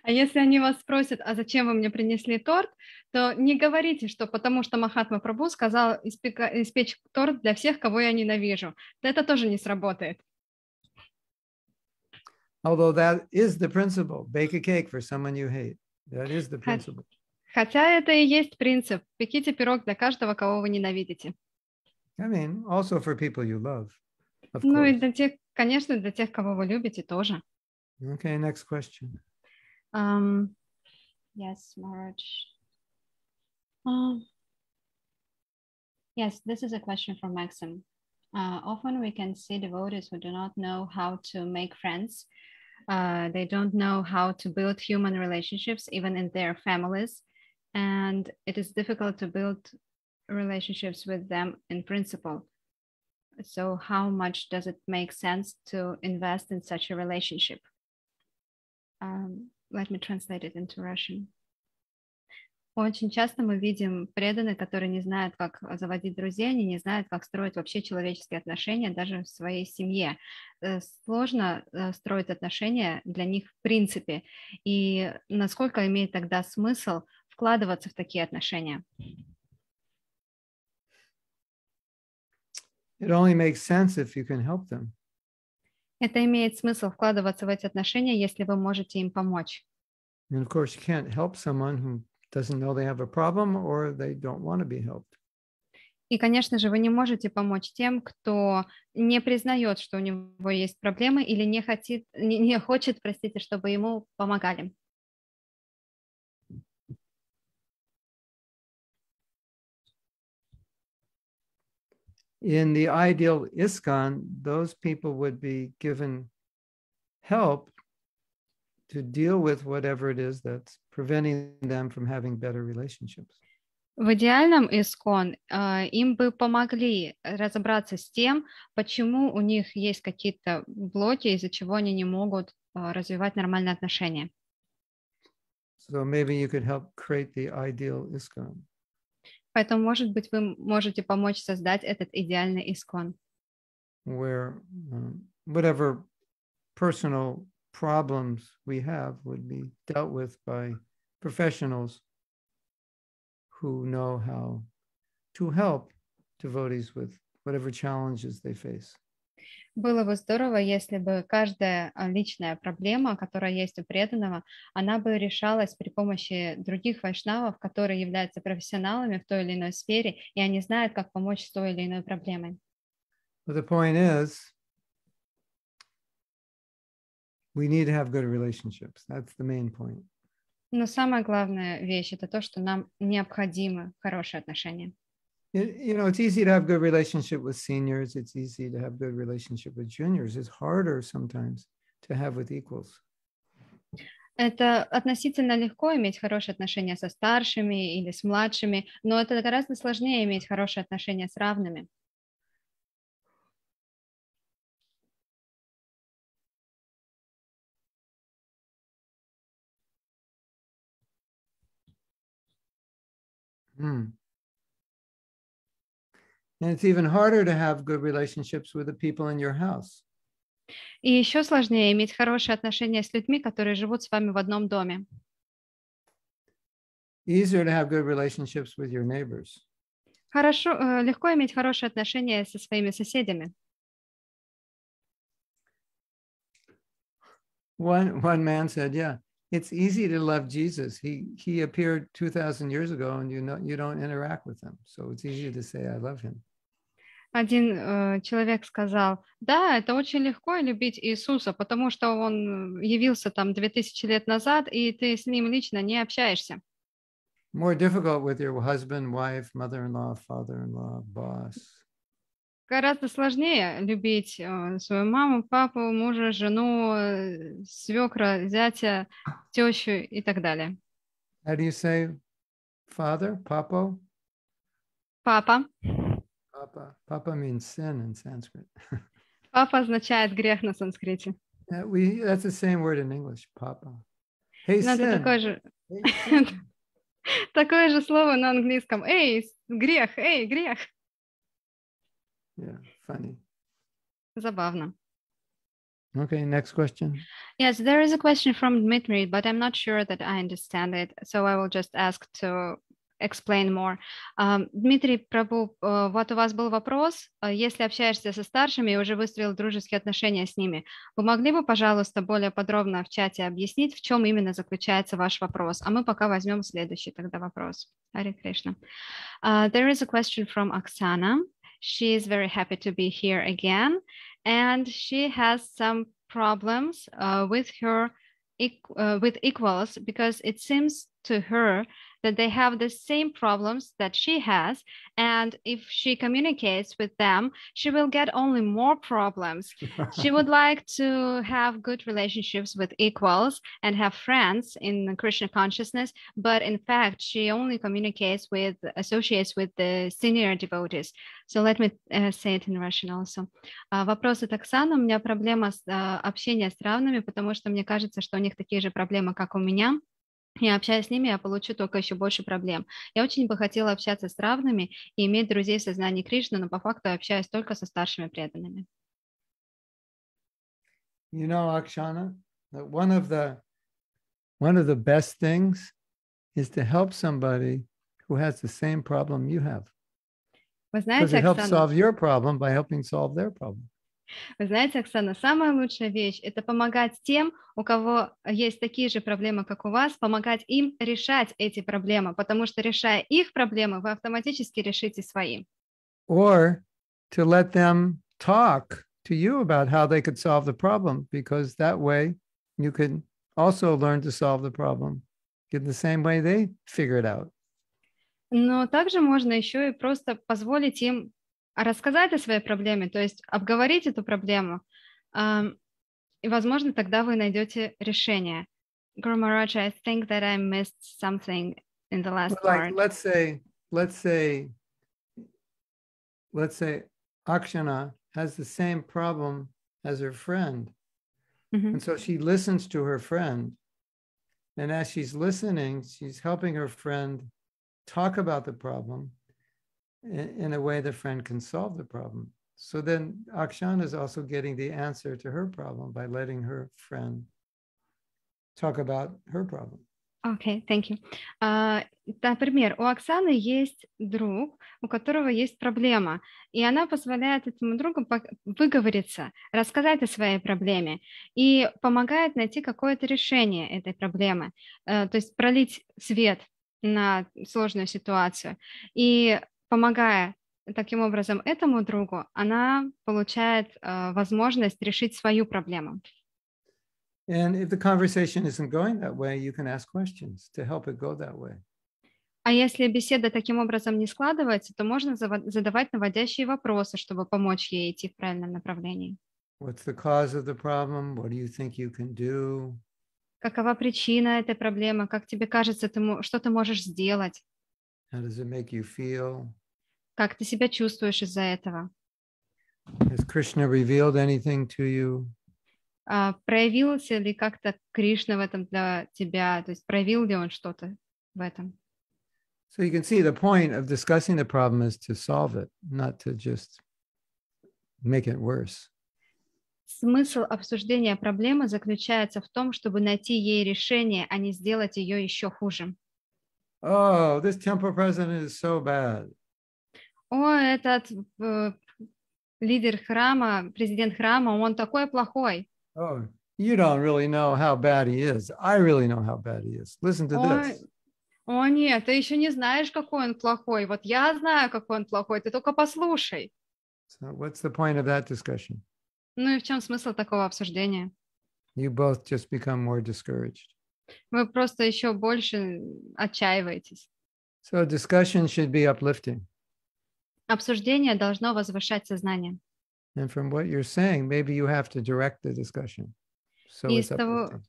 А если они вас спросят, а зачем вы мне принесли торт, то не говорите, что потому что Махатма Прабху сказал испечь торт для всех, кого я ненавижу. Это тоже не сработает. Although that is the principle, bake a cake for someone you hate. That is the principle. Хотя это и есть принцип. Пеките пирог для каждого, кого вы ненавидите. I mean, also for people you love, of Ну и course. для тех, конечно, для тех, кого вы любите, тоже. Okay, next question. Yes, Maharaj. Yes, this is a question from Maxim. Often we can see devotees who do not know how to make friends. They don't know how to build human relationships, even in their families. And it is difficult to build relationships with them in principle. So how much does it make sense to invest in such a relationship? Let me translate it into Russian. Очень часто мы видим преданных, которые не знают, как заводить друзей, они не знают, как строить вообще человеческие отношения даже в своей семье. Сложно строить отношения для них в принципе. И насколько имеет тогда смысл вкладываться в такие отношения? It only makes sense if you can help them. Это имеет смысл вкладываться в эти отношения, если вы можете им помочь. And of course, you can't help someone who doesn't know they have a problem or they don't want to be helped. И, конечно же, вы не можете помочь тем, кто не признает, что у него есть проблемы или не хочет, простите, чтобы ему помогали. In the ideal ISKCON, those people would be given help to deal with whatever it is that's preventing them from having better relationships. В идеальном ИСККОН им бы помогли разобраться с тем, почему у них есть какие-то блоки, из-за чего они не могут развивать нормальные отношения. So maybe you could help create the ideal ISKCON. Поэтому, может быть, вы можете помочь создать этот идеальный ИСККОН. Where whatever personal problems we have would be dealt with by professionals who know how to help devotees with whatever challenges they face. Было бы здорово, если бы каждая личная проблема, которая есть у преданного, она бы решалась при помощи других вайшнавов, которые являются профессионалами в той или иной сфере, и они знают, как помочь с той или иной проблемой. But the point is, we need to have good relationships. That's the main point. Но самая главная вещь – это то, что нам необходимы хорошие отношения. You know, it's easy to have good relationship with seniors. It's easy to have good relationship with juniors. It's harder sometimes to have with equals. Это относительно легко иметь хорошие отношения со старшими или с младшими, но это гораздо сложнее иметь хорошие отношения с равными. And it's even harder to have good relationships with the people in your house. И еще сложнее иметь хорошие отношения с людьми, которые живут с вами в одном доме. Easier to have good relationships with your neighbors. Легко иметь хорошие отношения со своими соседями. One man said, "Yeah, it's easy to love Jesus. He appeared 2,000 years ago, and you don't interact with him, so it's easy to say I love him." Один человек сказал, да, это очень легко любить Иисуса, потому что он явился там 2000 лет назад, и ты с ним лично не общаешься. More difficult with your husband, wife, mother-in-law, father-in-law, boss. гораздо сложнее любить свою маму, папу, мужа, жену, свекра, зятя, тещу и так далее. How do you say father? Papo? Папа. Papa. Papa means sin in Sanskrit. Папа означает грех на санскрите. That's the same word in English, papa. Hey, Но это sin. такое же слово на английском. Эй, грех, эй, грех. Yeah, funny. Забавно. Okay, next question. Yes, there is a question from Dmitry, but I'm not sure that I understand it, so I will just ask to explain more. Дмитрий, Прабhu, вот у вас был вопрос. Если общаешься со старшими и уже выстроил дружеские отношения с ними, вы могли бы, пожалуйста, более подробно в чате объяснить, в чем именно заключается ваш вопрос? А мы пока возьмем следующий тогда вопрос. Харе Кришна. There is a question from Oksana. She is very happy to be here again, and she has some problems with her with equals, because it seems to her that they have the same problems that she has, and if she communicates with them, she will get only more problems. She would like to have good relationships with equals and have friends in Krishna consciousness, but in fact, she only associates with the senior devotees. So let me say it in Russian also. Вопрос от Оксаны. У меня проблема с общением с равными, потому что мне кажется, что у них такие же проблемы, как у меня. И общаясь с ними, я получу только еще больше проблем. Я очень бы хотела общаться с равными и иметь друзей в сознании Кришны, но по факту общаюсь только со старшими преданными. You know, Akshana, that one of the best things is to help somebody who has the same problem you have. Вы Because знаете, it helps Оксана, solve your problem by helping solve their problem. Вы знаете, Оксана, самая лучшая вещь – это помогать тем, у кого есть такие же проблемы, как у вас, помогать им решать эти проблемы, потому что, решая их проблемы, вы автоматически решите свои. Or to let them talk to you about how they could solve the problem, because that way you can also learn to solve the problem in the same way they figure it out. Но также можно еще и просто позволить им рассказать о своей проблеме, то есть обговорить эту проблему, и, возможно, тогда вы найдете решение. Guru Maharaj, I think that I missed something in the last part. Let's say Akshana has the same problem as her friend. Mm-hmm. And so she listens to her friend. And as she's listening, she's helping her friend talk about the problem in a way the friend can solve the problem. So then Akshana is also getting the answer to her problem by letting her friend talk about her problem. Okay, thank you. Например, у Оксаны есть друг, у которого есть проблема, и она позволяет этому другу выговориться, рассказать о своей проблеме и помогает найти какое-то решение этой проблемы, то есть пролить свет на сложную ситуацию. И помогая таким образом этому другу, она получает возможность решить свою проблему. And if the conversation isn't going that way, you can ask questions to help it go that way. А если беседа таким образом не складывается, то можно задавать наводящие вопросы, чтобы помочь ей идти в правильном направлении. What's the cause of the problem? What do you think you can do? Какова причина этой проблемы? Как тебе кажется, что ты можешь сделать? How does it make you feel? Как ты себя чувствуешь из-за этого? Has Krishna revealed anything to you? Проявился ли как-то Кришна в этом для тебя? То есть проявил ли он что-то в этом? So you can see the point of discussing the problem is to solve it, not to just make it worse. Смысл обсуждения проблемы заключается в том, чтобы найти ей решение, а не сделать ее еще хуже. Oh, this temple president is so bad. О, этот лидер храма, президент храма, он такой плохой. Oh, you don't really know how bad he is. I really know how bad he is. Listen to this. О, нет, ты еще не знаешь, какой он плохой. Вот я знаю, какой он плохой, ты только послушай. So what's the point of that discussion? Ну и в чем смысл такого обсуждения? You both just become more discouraged. Вы просто еще больше отчаиваетесь. So discussion should be uplifting. Обсуждение должно возвышать сознание. And from what you're saying, maybe you have to direct the discussion. So И it's uplifting.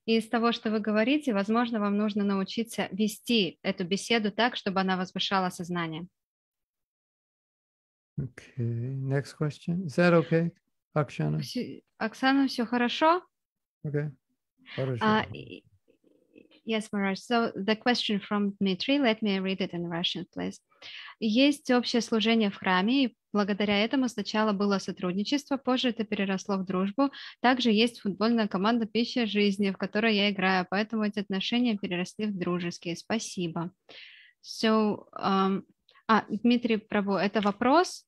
из того, что вы говорите, возможно, вам нужно научиться вести эту беседу так, чтобы она возвышала сознание. Okay, next question. Is that okay, Akshana? Оксана, все хорошо? Okay. Yes, Maharaj. So the question from Dmitry, let me read it in Russian, please. Есть общее служение в храме, и благодаря этому сначала было сотрудничество, позже это переросло в дружбу. Также есть футбольная команда «Пища жизни», в которой я играю, поэтому эти отношения переросли в дружеские. Спасибо. So, Дмитрий Прабу, это вопрос?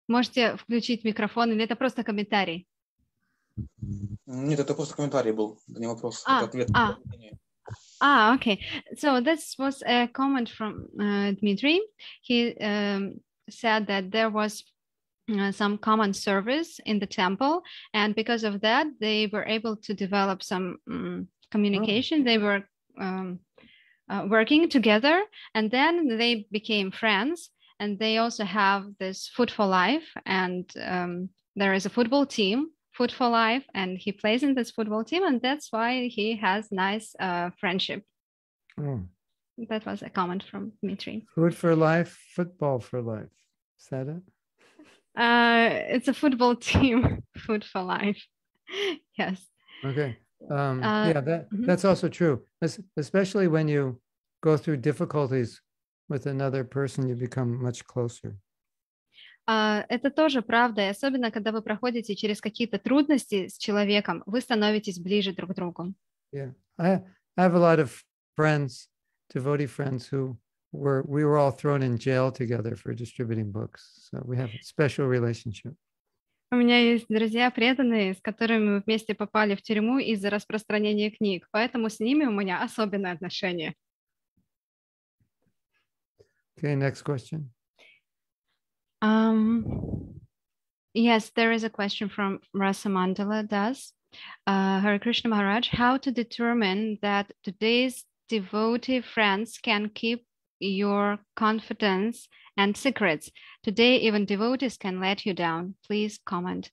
Можете включить микрофон, или это просто комментарий? Нет, это просто комментарий был, это не вопрос, это ответ. Okay. So this was a comment from Dmitry. He said that there was some common service in the temple, and because of that, they were able to develop some communication. They were working together, and then they became friends. And they also have this Food for Life, and there is a football team, Food for Life, and he plays in this football team, and that's why he has nice friendship. Oh. That was a comment from Dmitry. Food for life, football for life. Is that it? It's a football team, Food for Life. Yes. Okay. That's also true, especially when you go through difficulties with another person, you become much closer. Это тоже правда, и особенно, когда вы проходите через какие-то трудности с человеком, вы становитесь ближе друг к другу. Yeah, I have a lot of friends, devotee friends, we were all thrown in jail together for distributing books, so we have a special relationship. У меня есть друзья преданные, с которыми мы вместе попали в тюрьму из-за распространения книг, поэтому с ними у меня особенное отношение. Okay, next question. Yes, there is a question from Rasa Mandala Das. Hare Krishna Maharaj, how to determine that today's devotee friends can keep your confidence and secrets? Today, even devotees can let you down. Please comment.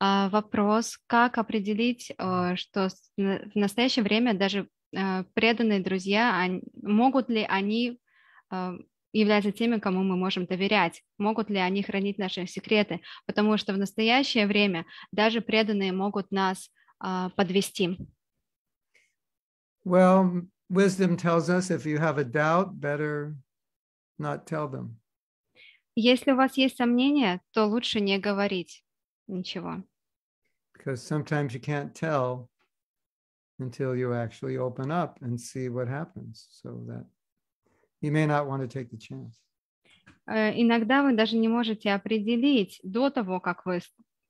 Вопрос, как определить, что в настоящее время даже преданные друзья, могут ли они являются теми, кому мы можем доверять, могут ли они хранить наши секреты, потому что в настоящее время даже преданные могут нас подвести. Well, wisdom tells us if you have a doubt, better not tell them. Если у вас есть сомнения, то лучше не говорить ничего. Because sometimes you can't tell until you actually open up and see what happens, so that you may not want to take the chance. Иногда вы даже не можете определить до того, как вы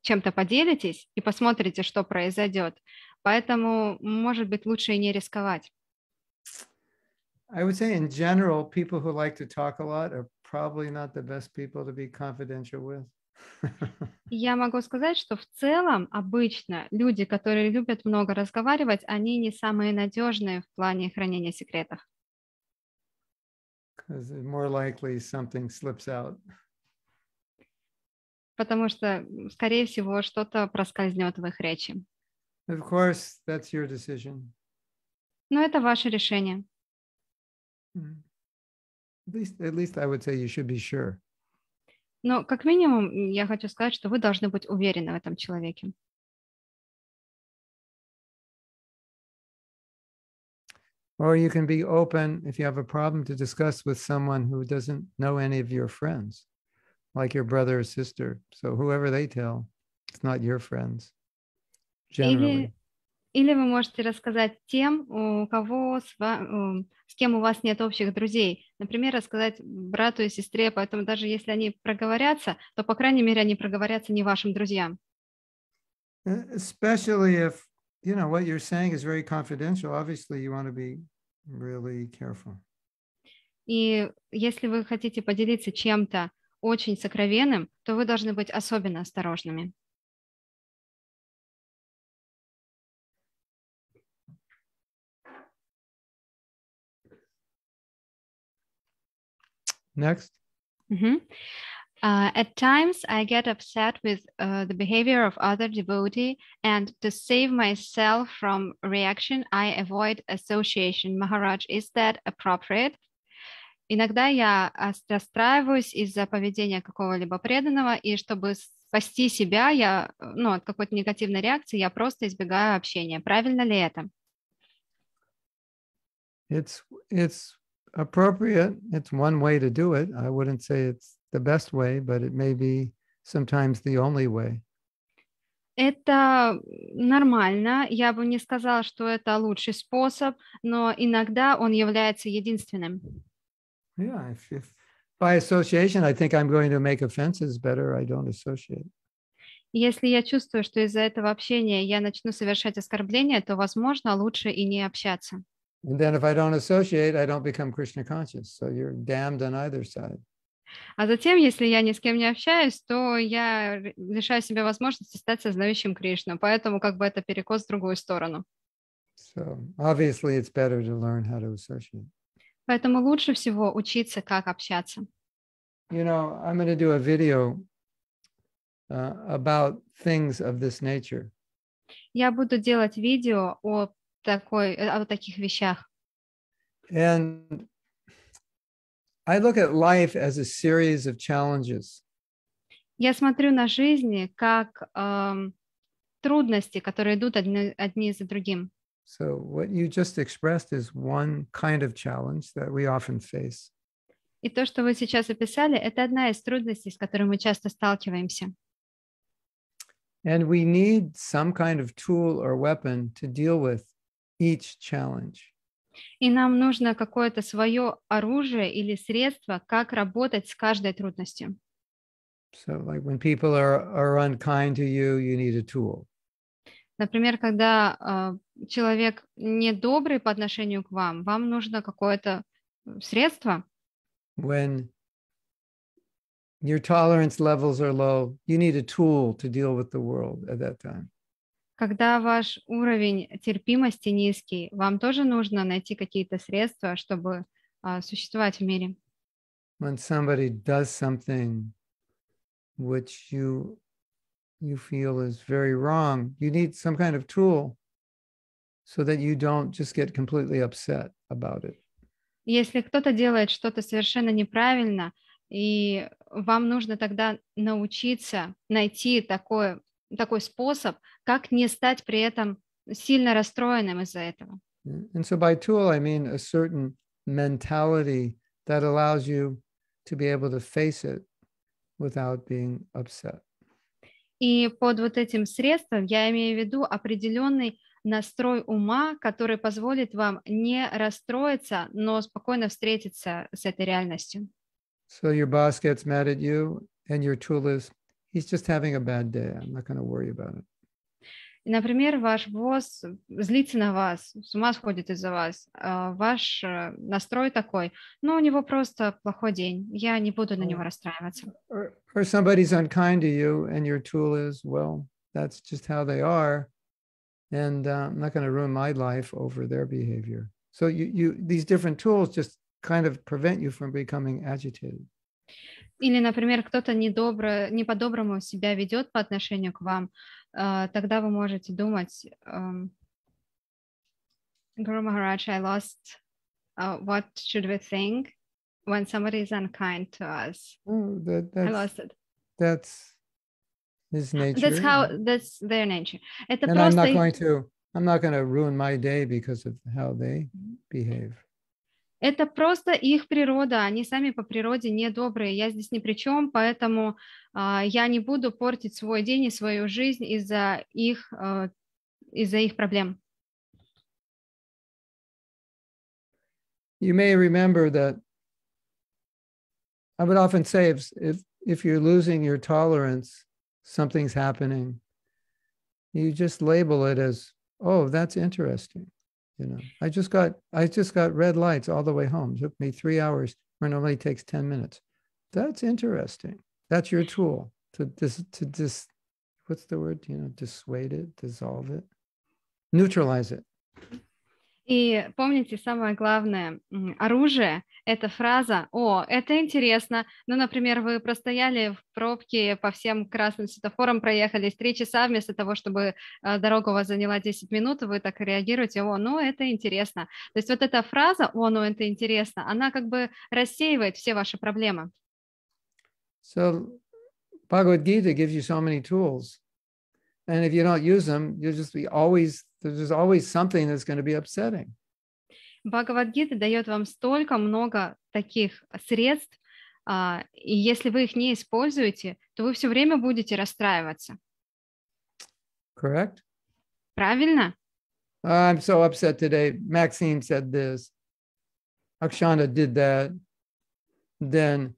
чем-то поделитесь и посмотрите, что произойдет. Поэтому, может быть, лучше и не рисковать. I would say in general, people who like to talk a lot are probably not the best people to be confidential with. Я могу сказать, что в целом обычно люди, которые любят много разговаривать, они не самые надежные в плане хранения секретов. Because more likely something slips out. Потому что, скорее всего, что-то проскользнет в их речи. Of course, that's your decision. Но это ваше решение. At least I would say you should be sure. Но как минимум я хочу сказать, что вы должны быть уверены в этом человеке. Or you can be open if you have a problem to discuss with someone who doesn't know any of your friends, like your brother or sister. So whoever they tell, it's not your friends, generally. Или вы можете рассказать тем, у кого с кем у вас нет общих друзей. Например, рассказать брату и сестре, поэтому даже если они проговорятся, то, по крайней мере, они проговорятся не вашим друзьям. Especially if, you know, what you're saying is very confidential. Obviously, you want to be really careful. И если вы хотите поделиться чем-то очень сокровенным, то вы должны быть особенно осторожными. Next. Мгм. At times, I get upset with the behavior of other devotee, and to save myself from reaction, I avoid association. Maharaj, is that appropriate? Иногда я расстраиваюсь из-за поведения какого-либо преданного, и чтобы спасти себя, я, от какой-то негативной реакции, я просто избегаю общения. Правильно ли это? It's appropriate. It's one way to do it. I wouldn't say it's the best way, but it may be sometimes the only way. Это нормально. Я бы не сказала, что это лучший способ, но иногда он является единственным. Yeah, if by association I think I'm going to make offenses better, I don't associate. Если я чувствую, что из-за этого общения я начну совершать оскорбления, то, возможно, лучше и не общаться. And then if I don't associate, I don't become Krishna conscious. So you're damned on either side. А затем, если я ни с кем не общаюсь, то я лишаю себя возможности стать сознающим Кришну. Поэтому как бы это перекос в другую сторону. So obviously it's better to learn how to associate. Поэтому лучше всего учиться, как общаться. You know, I'm going to do a video about things of this nature. Я буду делать видео о таких вещах. And I look at life as a series of challenges. Я смотрю на жизнь как трудности, которые идут одни за другим. So what you just expressed is one kind of challenge that we often face. И то, что вы сейчас описали, это одна из трудностей, с которой мы часто сталкиваемся. And we need some kind of tool or weapon to deal with each challenge. И нам нужно какое-то свое оружие или средство, как работать с каждой трудностью. So like when people are unkind to you, you need a tool. Например, когда человек недобрый по отношению к вам, вам нужно какое-то средство. When your tolerance levels are low, you need a tool to deal with the world at that time. Когда ваш уровень терпимости низкий, вам тоже нужно найти какие-то средства, чтобы существовать в мире. When somebody does something which you feel is very wrong, you need some kind of tool so that you don't just get completely upset about it. Если кто-то делает что-то совершенно неправильно, и вам нужно тогда научиться найти такой способ, как не стать при этом сильно расстроенным из-за этого. And so by tool, I mean a certain mentality that allows you to be able to face it without being upset. И под вот этим средством я имею в виду определенный настрой ума, который позволит вам не расстроиться, но спокойно встретиться с этой реальностью. So your boss gets mad at you, and your tool is, he's just having a bad day. I'm not going to worry about it. И, например, ваш босс злится на вас, с ума сходит из-за вас. Ваш настрой такой, у него просто плохой день, я не буду на него расстраиваться. Or somebody's unkind to you, and your tool is, well, that's just how they are, and I'm not going to ruin my life over their behavior. So these different tools just kind of prevent you from becoming agitated. Или, например, кто-то не по-доброму себя ведет по отношению к вам, тогда вы можете думать, Guru Maharaj, I lost, what should we think when somebody is unkind to us? Oh, I lost it. That's his nature. That's their nature. Это And просто I'm not going to ruin my day because of how they behave. Это просто их природа, они сами по природе недобрые, я здесь ни при чем, поэтому я не буду портить свой день и свою жизнь из-за их проблем. You may remember that I would often say if you're losing your tolerance, something's happening, you just label it as, oh, that's interesting. You know, I just got red lights all the way home. It took me 3 hours where it normally takes 10 minutes. That's interesting. That's your tool to what's the word? Dissuade it, dissolve it, neutralize it. И помните, самое главное оружие – это фраза «О, это интересно». Ну, например, вы простояли в пробке по всем красным светофорам, проехались 3 часа, вместо того, чтобы дорога у вас заняла 10 минут, вы так реагируете «О, ну, это интересно». То есть вот эта фраза «О, ну, это интересно», она как бы рассеивает все ваши проблемы. So Bhagavad Gita gives you so many tools. And if you don't use them, you'll just be there's always something that's going to be upsetting. Бхагавад-гита дает вам столько много таких средств, и если вы их не используете, то вы все время будете расстраиваться. Correct? Правильно? I'm so upset today. Maxine said this. Akshana did that. Then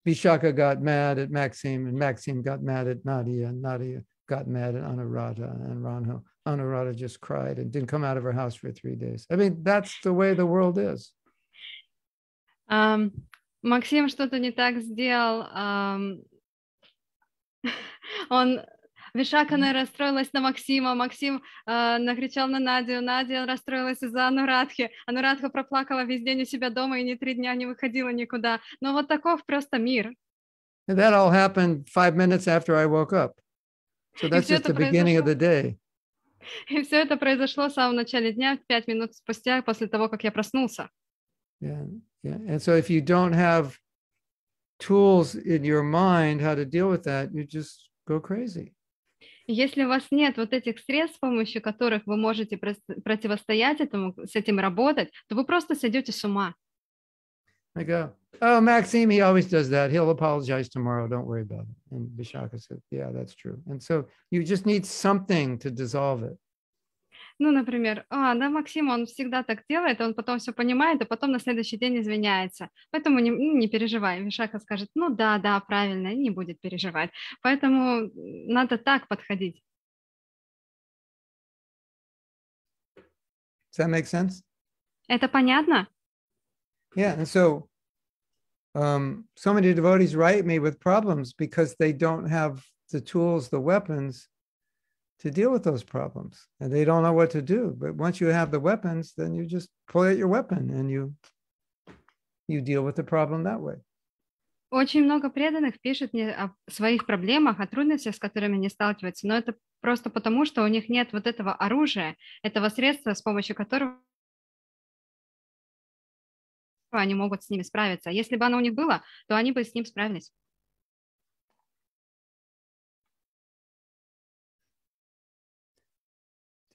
Vishaka got mad at Maxime, and Maxime got mad at Nadia, and Nadia got mad at Anuradha, and Anuradha just cried and didn't come out of her house for 3 days. I mean, that's the way the world is. Максим что-то не так сделал. Вишака расстроилась на Максима, Максим накричал на Надю, Надя расстроилась из-за Анурадхи, Анурадха проплакала весь день у себя дома и не 3 дня не выходила никуда. Но вот таков просто мир. And that all happened 5 minutes after I woke up. So that's just the beginning of the day. И все это произошло в самом начале дня, 5 минут спустя, после того, как я проснулся. Yeah. And so if you don't have tools in your mind how to deal with that, you just go crazy. Если у вас нет вот этих средств, с помощью которых вы можете противостоять этому, с этим работать, то вы просто сойдете с ума. I go, oh, Maxime, he always does that. He'll apologize tomorrow. Don't worry about it. And Vishaka said, yeah, that's true. And so you just need something to dissolve it. Ну, например, да, Максим, он всегда так делает, он потом все понимает, и потом на следующий день извиняется. Поэтому не переживай. Вишака скажет, ну да, правильно, и не будет переживать. Поэтому надо так подходить. Does that make sense? Это понятно? Yeah, and so so many devotees write me with problems because they don't have the tools, the weapons to deal with those problems, and they don't know what to do. But once you have the weapons, then you just pull out your weapon and you deal with the problem that way. Очень много преданных пишет мне о своих проблемах, о трудностях, с которыми они сталкиваются, но это просто потому, что у них нет вот этого оружия, этого средства, с помощью которого они могут с ними справиться. Если бы оно у них было, то они бы с ним справились.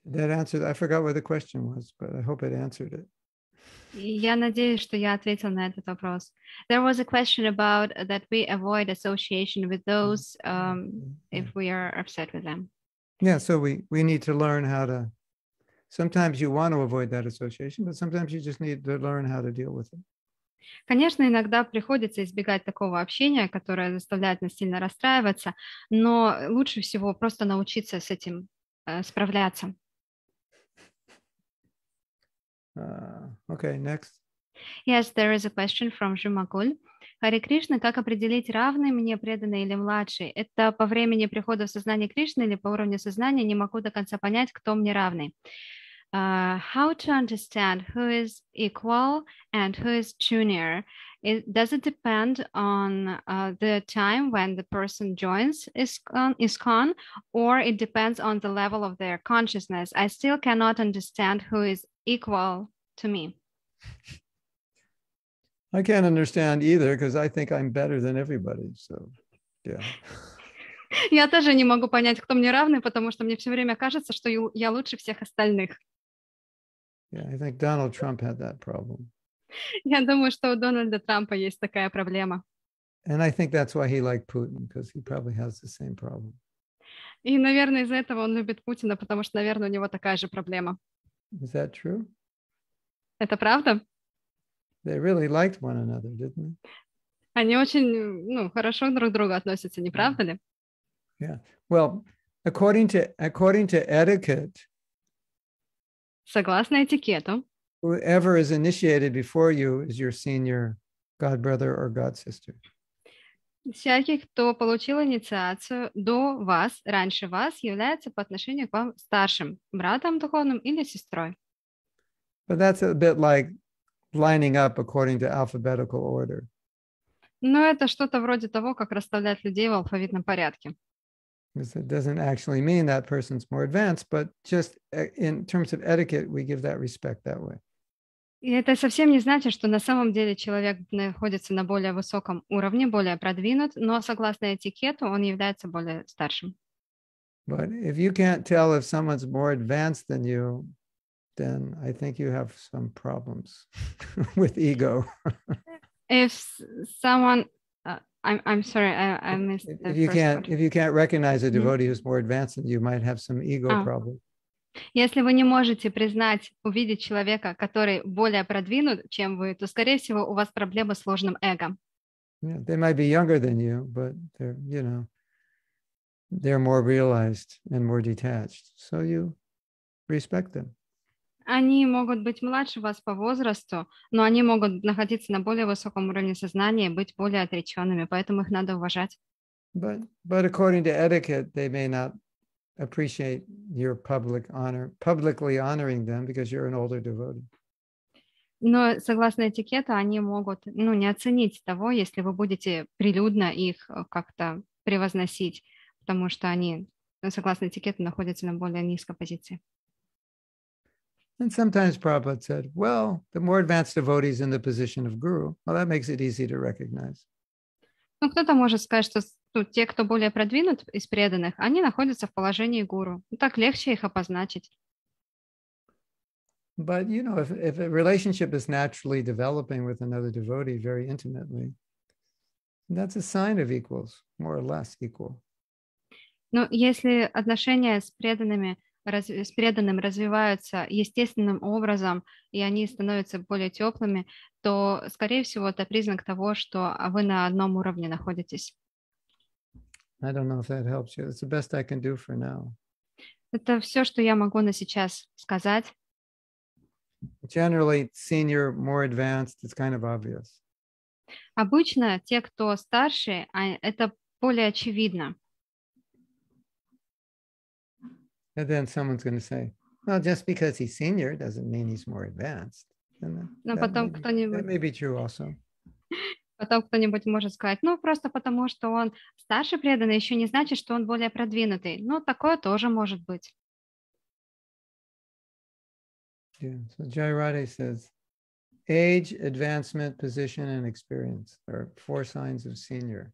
That answered. I forgot what the question was, but I hope it answered it. Я надеюсь, что я ответил на этот вопрос. There was a question about that we avoid association with those if we are upset with them. Yeah, so we need to learn how to. Sometimes you want to avoid that association, but sometimes you just need to learn how to deal with it. Конечно, иногда приходится избегать такого общения, которое заставляет нас сильно расстраиваться, но лучше всего просто научиться с этим справляться. Okay, next. Yes, there is a question from Жумакуль. Харе Кришна, как определить, равный мне преданный или младший? Это по времени прихода в сознание Кришны или по уровню сознания? Не могу до конца понять, кто мне равный. How to understand who is equal and who is junior? Does it depend on the time when the person joins ISKCON, or it depends on the level of their consciousness? I still cannot understand who is equal to me. I can't understand either because I think I'm better than everybody. So, yeah. Я тоже не могу понять, кто мне равный, потому что мне все время кажется, что я лучше всех остальных. Yeah, I think Donald Trump had that problem. Я думаю, что у Дональда Трампа есть такая проблема. And I think that's why he liked Putin, because he probably has the same problem. И, наверное, из-за этого он любит Путина, потому что, наверное, у него такая же проблема. Is that true? Это правда? They really liked one another, didn't they? Они очень, хорошо друг к другу относятся, не правда ли? Yeah. Well, according to etiquette, согласно этикету, whoever is initiated before you is your senior god brother or god sister. Всякий, кто получил инициацию до вас, раньше вас, является по отношению к вам старшим братом духовным или сестрой. But that's a bit like lining up according to alphabetical order. Но это что-то вроде того, как расставлять людей в алфавитном порядке. Because it doesn't actually mean that person's more advanced, but just in terms of etiquette, we give that respect that way. И это совсем не значит, что на самом деле человек находится на более высоком уровне, более продвинут, но согласно этикету он является более старшим. But if you can't tell if someone's more advanced than you, then I think you have some problems with ego. If someone, I'm sorry, I missed the If you first part. if you can't recognize a devotee who's more advanced than you, might have some ego problem. Если вы не можете признать, увидеть человека, который более продвинут, чем вы, то, скорее всего, у вас проблемы с ложным эго. Yeah, they might be younger than you, but they're, you know, they're more realized and more detached. So you respect them. Они могут быть младше вас по возрасту, но они могут находиться на более высоком уровне сознания, быть более отреченными, поэтому их надо уважать. But according to etiquette, they may not appreciate your publicly honoring them because you're an older devotee. Но согласно этикету они могут, не оценить того, если вы будете прилюдно их как-то превозносить, потому что они, согласно этикету, находятся на более низкой позиции. And sometimes Prabhupada said, well, the more advanced devotees in the position of guru, well, that makes it easy to recognize. Ну, кто-то может сказать, что те, кто более продвинут из преданных, они находятся в положении гуру. Так легче их обозначить. But, you know, if a relationship is naturally developing with another devotee very intimately, that's a sign of equals, more or less equal. Но если отношения с преданным развиваются естественным образом, и они становятся более теплыми, то, скорее всего, это признак того, что вы на одном уровне находитесь. I don't know if that helps you. It's the best I can do for now. Это все, что я могу на сейчас сказать. Generally, senior, more advanced, it's kind of obvious. Обычно те, кто старше, это более очевидно. And then someone's going to say, well, just because he's senior doesn't mean he's more advanced. And Но потом that may be true also. Потом кто-нибудь может сказать, просто потому, что он старше преданный, еще не значит, что он более продвинутый. Но такое тоже может быть. Yeah. So Jayarati says, age, advancement, position, and experience are 4 signs of senior.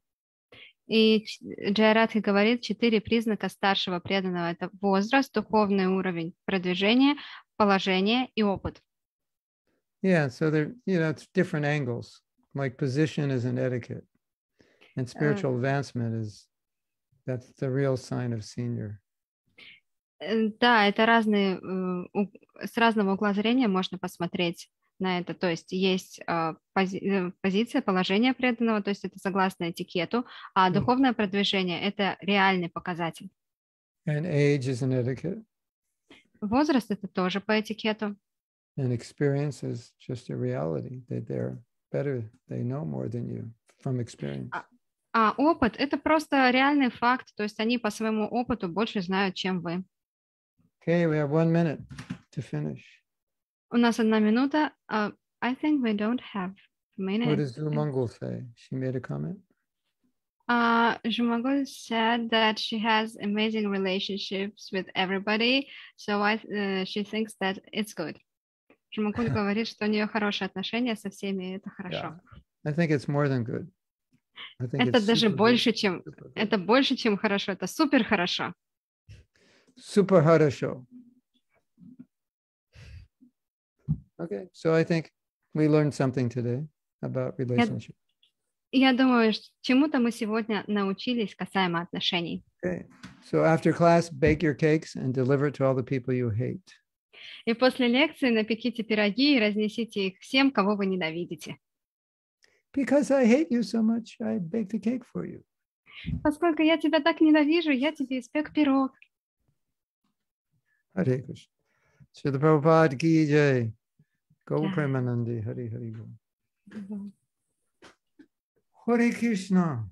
И Джайаратхи говорит, 4 признака старшего преданного – это возраст, духовный уровень, продвижение, положение и опыт. Yeah, so they're, it's different angles. Like position is an etiquette, and spiritual advancement that's the real sign of senior. Да, это с разного угла зрения можно посмотреть на это. То есть есть позиция, положение преданного, то есть это согласно этикету, а духовное продвижение – это реальный показатель. And age is an etiquette. Возраст – это тоже по этикету. And experience is just a reality. They're better, they know more than you from experience. А опыт – это просто реальный факт, то есть они по своему опыту больше знают, чем вы. Okay, we have 1 minute to finish. У нас 1 минута. I think we don't have a minute. What does Zumangul say? She made a comment? Zumangul said that she has amazing relationships with everybody, so she thinks that it's good. Zumangul говорит, что у нее хорошие отношения со всеми, и это хорошо. I think it's more than good. I think это даже больше, чем хорошо, это супер хорошо. Super хорошо. Okay, so I think we learned something today about relationships. Я думаю, чему-то мы сегодня научились касаемо отношений. Okay, so after class, bake your cakes and deliver it to all the people you hate. И после лекции напеките пироги и разнесите их всем, кого вы ненавидите. Because I hate you so much, I baked a cake for you. Поскольку я тебя так ненавижу, я тебе испек пирог. Hare Krishna. Srila Prabhupada ki jai. Go Premanandi. Hare Hare Go. Hare Krishna.